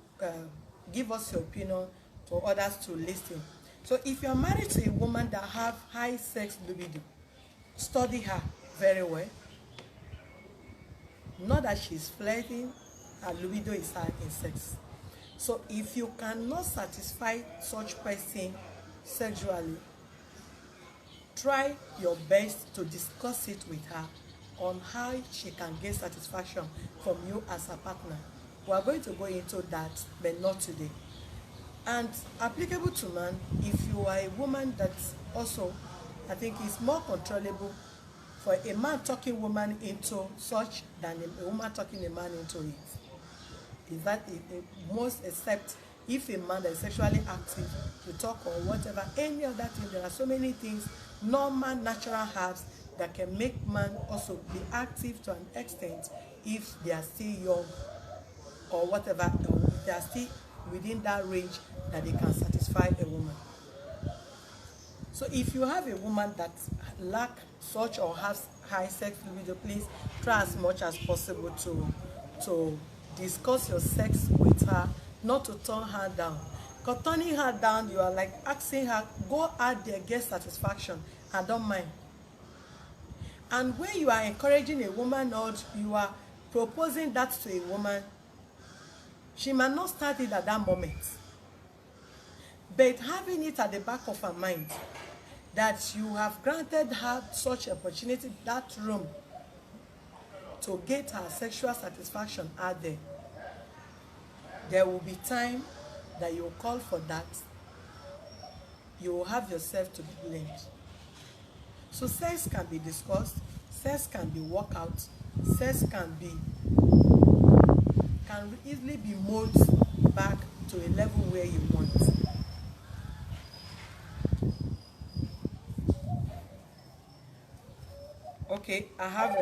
give us your opinion for others to listen. So if you're married to a woman that have high sex libido, study her very well. Not that she's flirting, her libido is high in sex. So if you cannot satisfy such person sexually, try your best to discuss it with her on how she can get satisfaction from you as a partner. We are going to go into that, but not today. And applicable to man, if you are a woman that also, I think it's more controllable for a man talking woman into such than a woman talking a man into it. Is that most, except if a man that is sexually active to talk or whatever, any other thing. There are so many things, normal, natural herbs that can make man also be active to an extent if they are still young or whatever, or if they are still within that range that they can satisfy a woman. So if you have a woman that lack such or has high sex libido, please try as much as possible to discuss your sex with her, not to turn her down. Because turning her down, you are like asking her, go out there, get satisfaction. I don't mind. And when you are encouraging a woman or you are proposing that to a woman, she might not start it at that moment. But having it at the back of her mind, that you have granted her such opportunity, that room, to get her sexual satisfaction out there, there will be time that you will call for that. You will have yourself to be blamed. So sex can be discussed, sex can be worked out, sex can easily be molded back to a level where you want. Okay, I have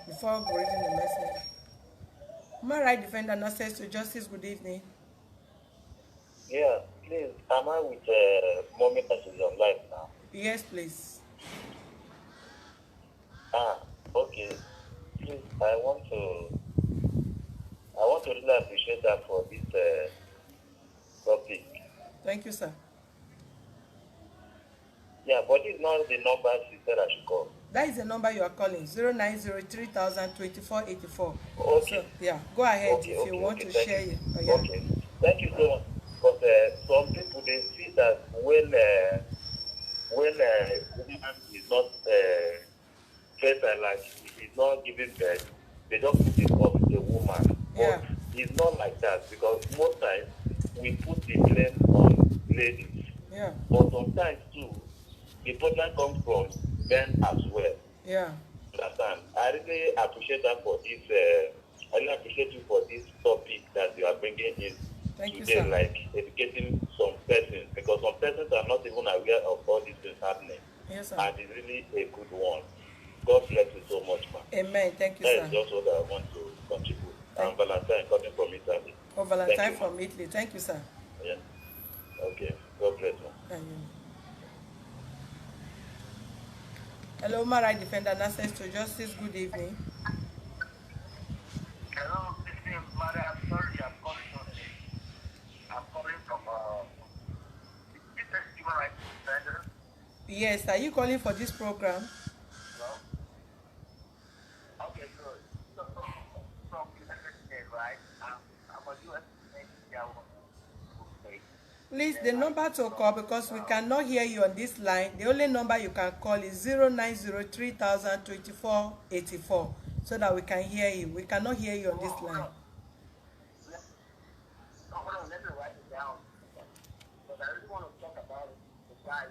before reading the message. Human right defender and access to justice. Good evening. Yeah, please, am I with mommy that is on live now? Yes, please. Okay. Please, I want to really appreciate that for this topic. Thank you, sir. Yeah, but it's not the number she said I should call. That is the number you are calling, 0903-2484. Okay. So, yeah, go ahead if you want to share it. Yeah. Okay. Thank you so much. Because some people, they see that when a woman is not fertile, like it not giving birth, they don't put it on the woman. Yeah. But it's not like that, because most times we put the blame on ladies. Yeah. But sometimes too, the problem comes from men as well. Yeah. Understand? I really appreciate that for this. I really appreciate you for this topic that you are bringing in Thank you, today, sir. like educating some persons, because some persons are not even aware of all these things happening, Yes, sir. and it's really a good one. God bless you so much, man. Amen. Thank you, That sir. is just what I want to contribute. I'm Thank- Valentine, coming from Italy. Oh, Valentine Thank you, from ma'am. Italy. Thank you, sir. Yeah. Okay. God bless you. Amen. Hello, my right defender, and access to justice. Good evening. Hello, this is Mother. I'm sorry, I'm calling from this is human rights defender. Yes, are you calling for this program? No. Okay, good. So, from United States, right? I'm a U.S. citizen. Please, the number to call, because we cannot hear you on this line. The only number you can call is 090302484, so that we can hear you. We cannot hear you on this line. Hold on, let me write it down. But I really want to talk about it. The guy.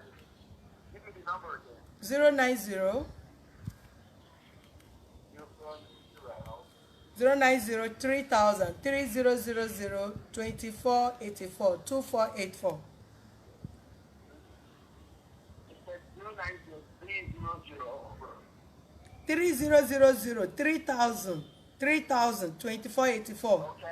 Give me the number again. 090 0903000 2484 2484. 3000 2484. Okay.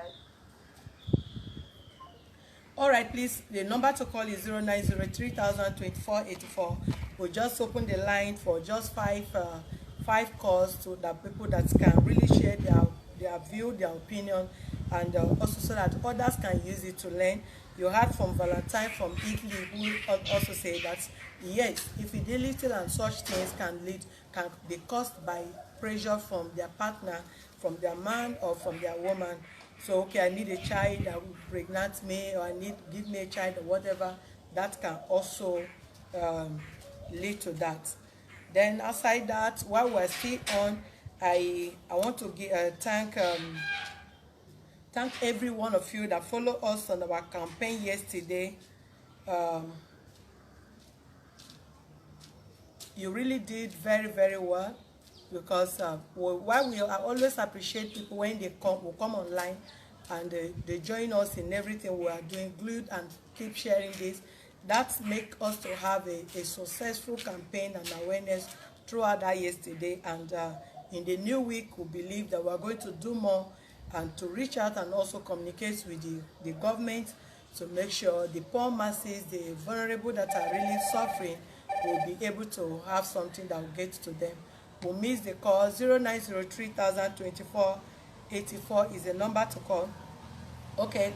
All right, please. The number to call is 0903000 We'll just open the line for just five calls to the people that can really share their view, their opinion, and also so that others can use it to learn. You heard from Valentine from Italy, who also said that yes, infidelity and such things can be caused by pressure from their partner, from their man or from their woman. So okay, I need a child that will pregnant me, or give me a child, or whatever. That can also lead to that. Then outside that, while we're still on, I want to thank every one of you that follow us on our campaign yesterday. You really did very, very well, because while I always appreciate people when they will come online and they join us in everything we are doing, glued, and keep sharing this. That make us to have a successful campaign and awareness throughout that yesterday. And in the new week, we believe that we are going to do more and to reach out and also communicate with the government to make sure the poor masses, the vulnerable that are really suffering, will be able to have something that will get to them. We'll miss the call. 0903000 is the number to call. Okay.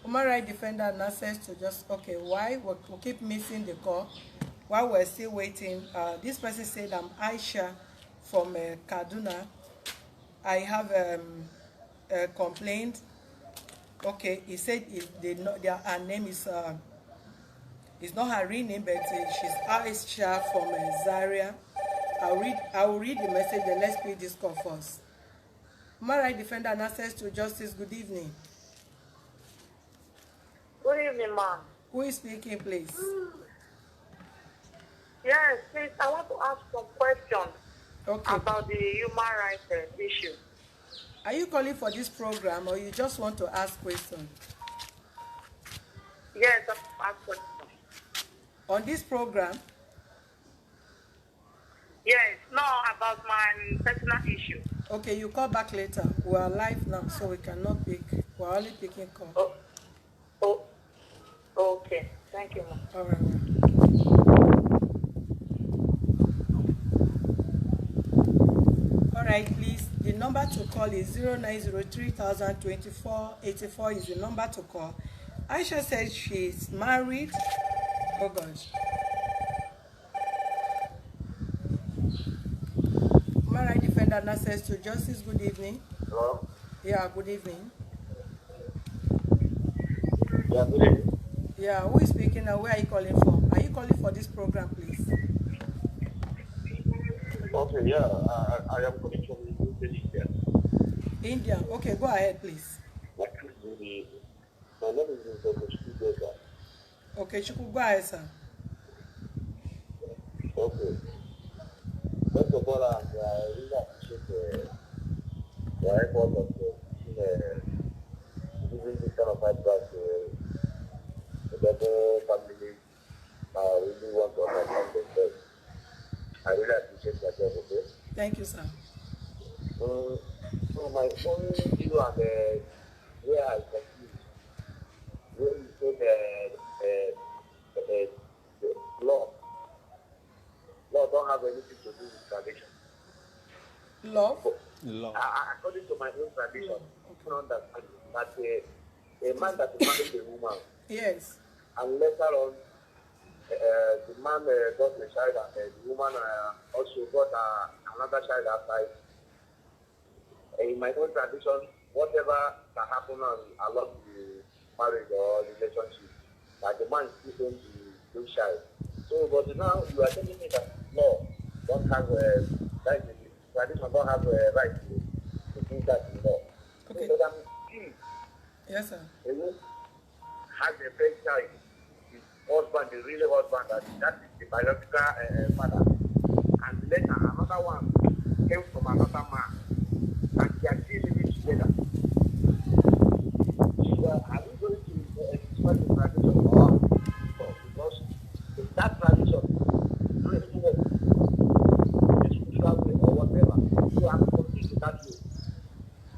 Human rights defender and access to just, okay, why we'll keep missing the call while we're still waiting. This person said, I'm Aisha from Kaduna. I have a complaint. Okay, he said her name is it's not her real name, but she's Aisha from Zaria. I will read the message, then let's play this call first. Human rights defender and access to justice. Good evening. Good evening, ma'am. Who is speaking, please? Yes, please, I want to ask some questions about the human rights issue. Are you calling for this program, or you just want to ask questions? Yes, I want to ask questions. On this program? Yes, no, about my personal issue. Okay, you call back later. We are live now, so we cannot pick. We're only picking calls. Okay. Thank you, ma'am. All right. All right, please. The number to call is 0903000 is the number to call. Aisha says she's married. Oh gosh. Human rights defender and access to justice. Good evening. Hello? Yeah, good evening. Yeah, good evening. Yeah, who is speaking and where are you calling from? Are you calling for this program, please? Okay, yeah, I am calling from India. India. Okay, go ahead, please. My name is Dr. Chideka. Okay, Chuku, go ahead, sir. Okay. First of all, I really appreciate the effort of giving this kind of advice to the family really want to understand themselves. I really appreciate myself, okay? Thank you, sir. So my only view on where I confused, where you say the law don't have anything to do with tradition. Love? Law. According to my own tradition, Okay. I understand that a man that marries a woman, yes, and later on, the man got a child, and the woman also got another child outside. In my own tradition, whatever can happen along the marriage or relationship, that the man is still going to do child. So, but now you are telling me that law don't have right, tradition don't have right to do that in law. okay. So that means Yes, sir. a woman has a first child, his husband, the real husband, that is the biological father, and later another one came from another man, and they are still living together. So are we going to expect the tradition or because that tradition really work the spiritual way or whatever, you have to continue that way.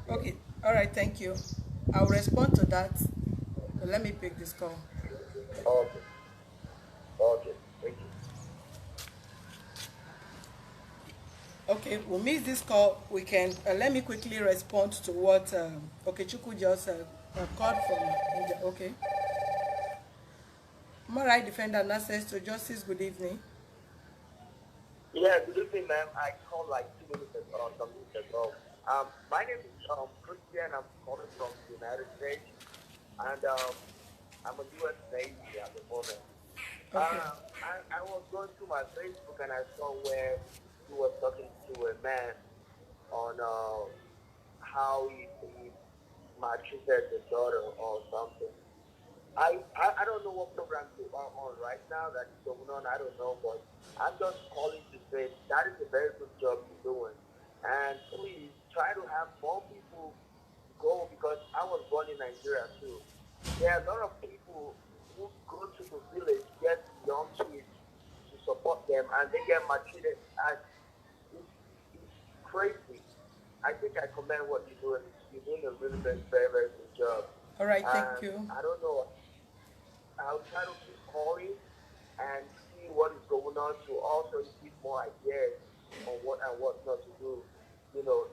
Okay, all right, thank you. I'll respond to that. But let me pick this call. Okay. Okay. Thank you. Okay, we'll miss this call. We can let me quickly respond to what Okechukwu just called from India. Okay. Am I right, defender and access to justice? Good evening. Yeah, good evening, ma'am. I called like 2 minutes ago or some minutes ago. My name is Christian. I'm calling from the United States, and I'm a U.S. Navy at the moment. Okay. I was going through my Facebook and I saw where he was talking to a man on how he maltreated the daughter or something. I don't know what program you are on right now that is going on. I don't know, but I'm just calling to say that is a very good job you're doing. And please try to have more people go because I was born in Nigeria too. There are a lot of people who go to the village, get young kids to support them, and they get maltreated. And it's crazy. I think I commend what you're doing. You're doing a really very, very good job. All right, thank And you. I don't know. I'll try to keep calling and see what is going on to also give more ideas on what and what not to do. You know,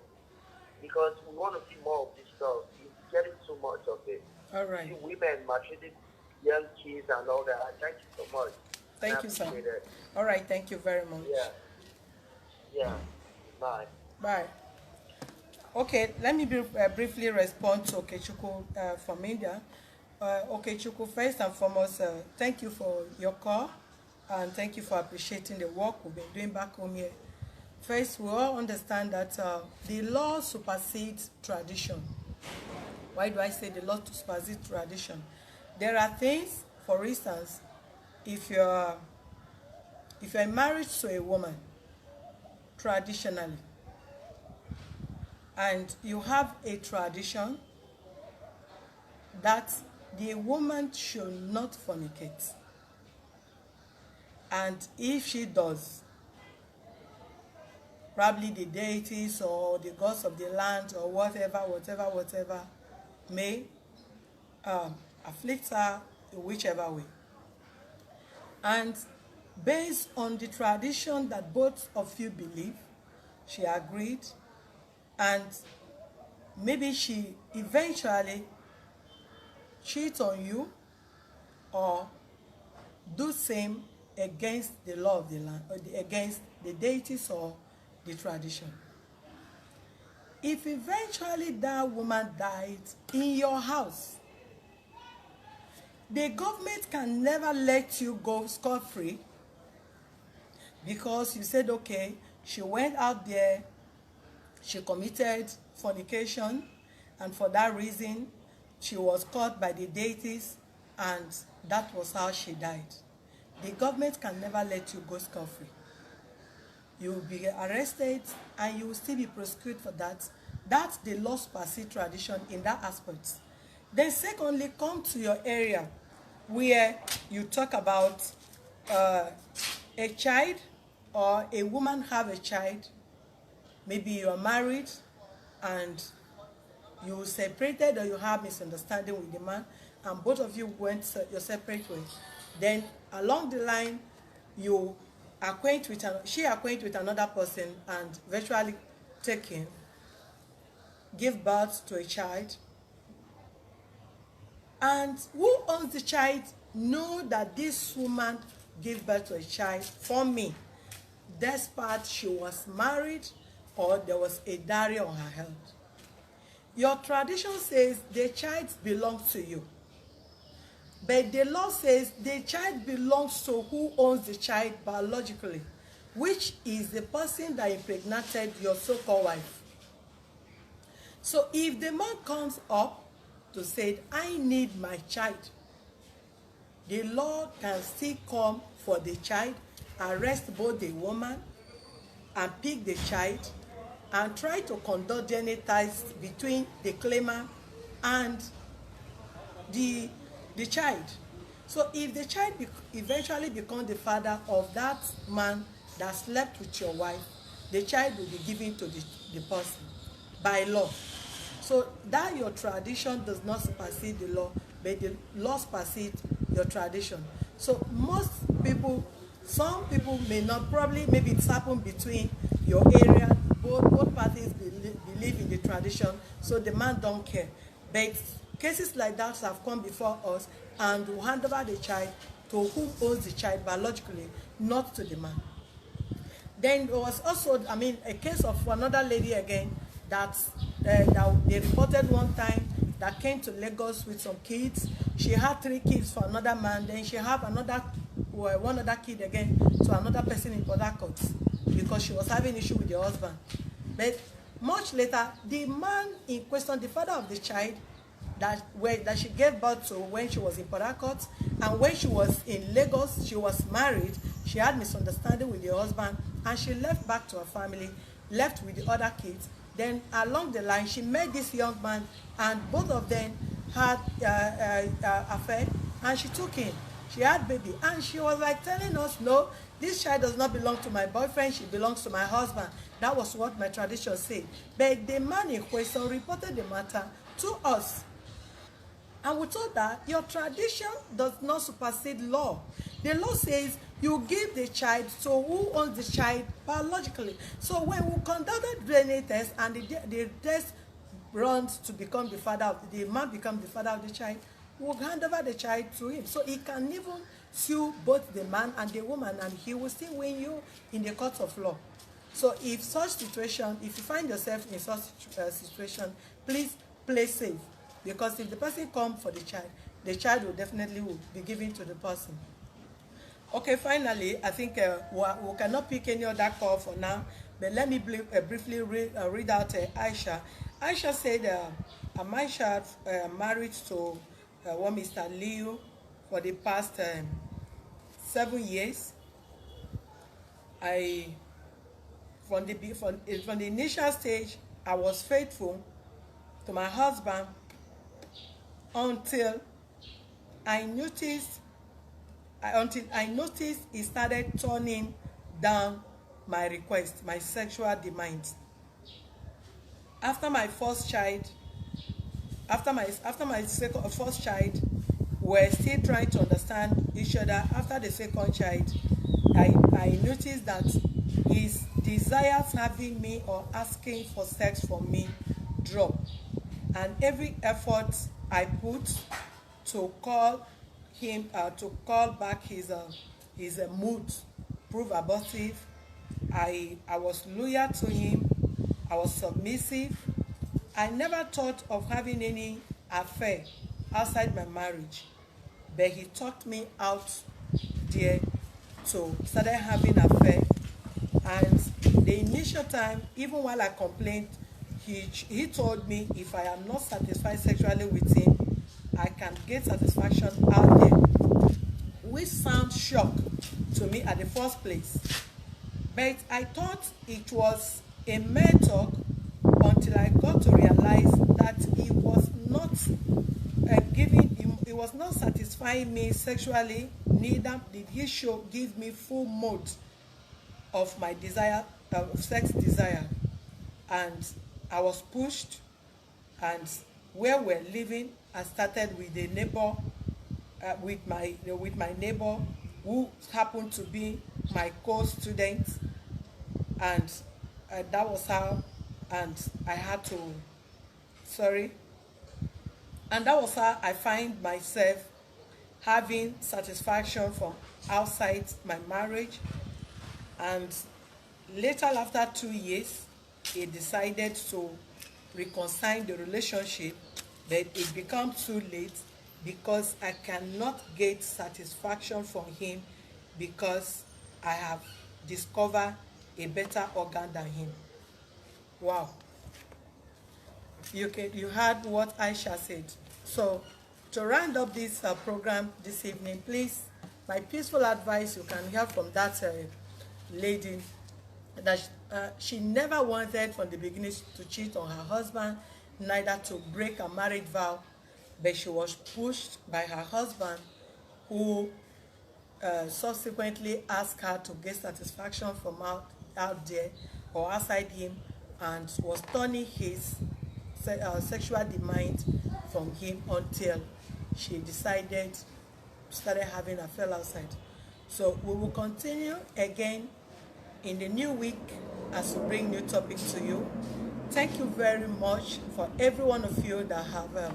because we want to see more of this stuff. It's getting too much of it. All right. See women maltreating young kids and all that. Thank you so much. Thank you, sir. All right, thank you very much. Yeah. Yeah. Bye. Bye. Okay, let me briefly respond to Okechukwu from India. Okechukwu, first and foremost, thank you for your call and thank you for appreciating the work we've been doing back home here. First, we all understand that the law supersedes tradition. Why do I say the law supersedes tradition? There are things, for instance, if you're married to a woman traditionally, and you have a tradition that the woman should not fornicate, and if she does, probably the deities or the gods of the land or whatever may afflict her in whichever way. And based on the tradition that both of you believe, she agreed, and maybe she eventually cheat on you or do same against the law of the land or against the deities or the tradition. If eventually that woman died in your house, The government can never let you go scot-free because you said, okay, she went out there, she committed fornication, and for that reason, she was caught by the deities, and that was how she died. The government can never let you go scot-free. You will be arrested and you will still be prosecuted for that. That's the lost per se tradition in that aspect. Then secondly, come to your area where you talk about a child or a woman have a child. Maybe you are married and you separated or you have misunderstanding with the man and both of you went your separate ways. Then along the line, you she acquaint with another person and virtually taking, give birth to a child. And who owns the child know that this woman gave birth to a child for me, despite she was married or there was a dowry on her head. Your tradition says the child belongs to you. But the law says the child belongs to who owns the child biologically, which is the person that impregnated your so-called wife. So if the man comes up to say, I need my child, the law can still come for the child, arrest both the woman and pick the child and try to conduct DNA tests between the claimant and the child. So if the child eventually becomes the father of that man that slept with your wife, the child will be given to the person by law. So that your tradition does not supersede the law, but the law supersedes your tradition. So most people, some people may not, probably maybe it's happened between your area, both parties believe in the tradition, so the man don't care. But cases like that have come before us and will hand over the child to whom owns the child biologically, not to the man. Then there was also, a case of another lady again that they reported one time that came to Lagos with some kids. She had 3 kids for another man. Then she had one other kid again to another person in Port Harcourt because she was having issue with the husband. But much later, the man in question, the father of the child that she gave birth to when she was in Port Harcourt, and when she was in Lagos, she was married, she had misunderstanding with the husband, and she left back to her family, left with the other kids. Then along the line, she met this young man, and both of them had affair, and she took him. She had baby, and she was like telling us, no, this child does not belong to my boyfriend, she belongs to my husband. That was what my tradition said. But the man in question reported the matter to us. And we told that your tradition does not supersede law. The law says you give the child to who owns the child biologically. So when we conducted DNA test and the test runs to become the father of the man, becomes the father of the child, we'll hand over the child to him. So he can even sue both the man and the woman, and he will still win you in the court of law. So if you find yourself in such situation, please play safe. Because if the person comes for the child will definitely be given to the person. Okay, finally, I think we cannot pick any other call for now, but let me briefly read out Aisha. Aisha said, Aisha married to one Mr. Liu for the past 7 years. From the initial stage, I was faithful to my husband until I noticed he started turning down my request, my sexual demands. After my first child, first child, we're still trying to understand each other. After the second child, I noticed that his desires having me or asking for sex from me dropped, and every effort I put to call back his mood prove abortive. I was loyal to him. I was submissive. I never thought of having any affair outside my marriage. but he talked me out there to started having affair. And the initial time, even while I complained, he told me if I am not satisfied sexually with him, I can get satisfaction out there, which sounds shock to me at the first place. But I thought it was a mere talk until I got to realize that he was not he was not satisfying me sexually, neither did he give me full mode of my desire, sex desire. And I was pushed, and where we're living, I started with a neighbor, with my neighbor who happened to be my co-student, and that was how, and I had to, sorry, and that was how I find myself having satisfaction from outside my marriage. And later, after 2 years, he decided to reconcile the relationship, but it became too late because I cannot get satisfaction from him because I have discovered a better organ than him. Wow. You heard what Aisha said. So to round up this program this evening, please, my peaceful advice you can hear from that lady, that she never wanted from the beginning to cheat on her husband, neither to break a marriage vow, but she was pushed by her husband, who subsequently asked her to get satisfaction from out there or outside him, and was turning his sexual demand from him until she decided started having a affair outside. So we will continue again in the new week as we bring new topics to you. Thank you very much for every one of you that have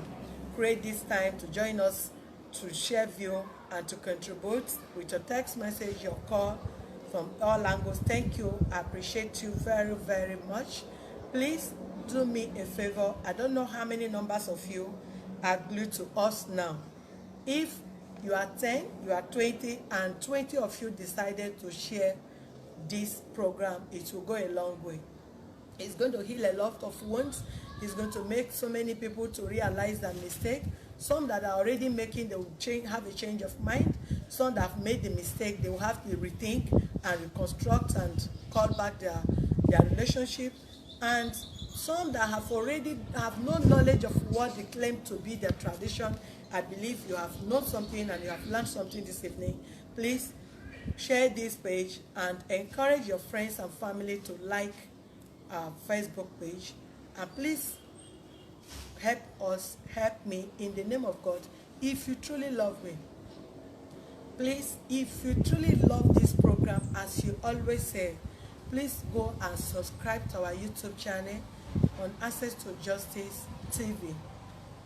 created this time to join us, to share view and to contribute with your text message, your call from all angles. Thank you. I appreciate you very, very much. Please do me a favor. I don't know how many numbers of you are glued to us now. If you are 10, you are 20, and 20 of you decided to share this program, it will go a long way. It's going to heal a lot of wounds. It's going to make so many people to realize their mistake. Some that are already making, they will have a change of mind. Some that have made the mistake, they will have to rethink and reconstruct and call back their relationship. And some that have already have no knowledge of what they claim to be their tradition, I believe you have known something and you have learned something this evening. Please share this page and encourage your friends and family to like our Facebook page. And please help me in the name of God. If you truly love me, please, if you truly love this program, as you always say, please go and subscribe to our YouTube channel on Access to Justice TV.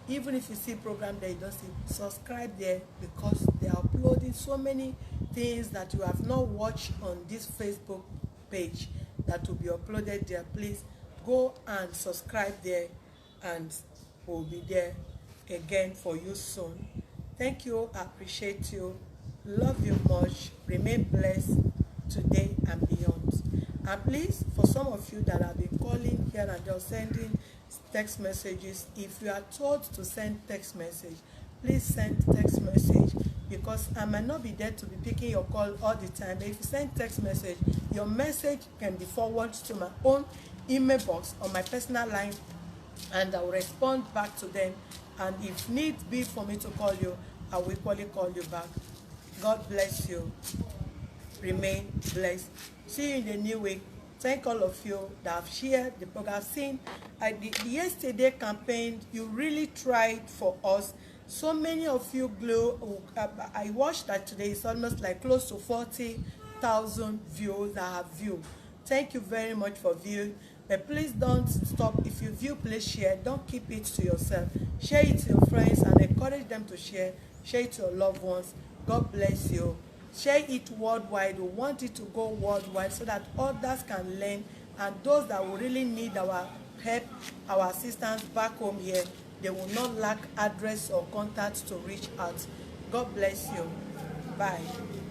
Even if you see program there you don't see, subscribe there, because they are uploading so many things that you have not watched on this Facebook page that will be uploaded there. Please go and subscribe there, and we'll be there again for you soon. Thank you. I appreciate you. Love you much. Remain blessed today and beyond. And please, for some of you that have been calling here and just sending text messages, if you are told to send text message, please send text message, because I might not be there to be picking your call all the time. But if you send text message, your message can be forwarded to my own email box on my personal line, and I will respond back to them. And if need be for me to call you, I will equally call you back. God bless you. Remain blessed. See you in the new week. Thank all of you that have shared the program. I've seen the yesterday campaign, you really tried for us. So many of you I watched that today. It's almost like close to 40,000 views that have viewed. Thank you very much for viewing. But please don't stop. If you view, please share. Don't keep it to yourself. Share it to your friends and encourage them to share. Share it to your loved ones. God bless you. Share it worldwide. We want it to go worldwide so that others can learn, and those that will really need our help, our assistance back home here, they will not lack address or contact to reach out. God bless you. Bye.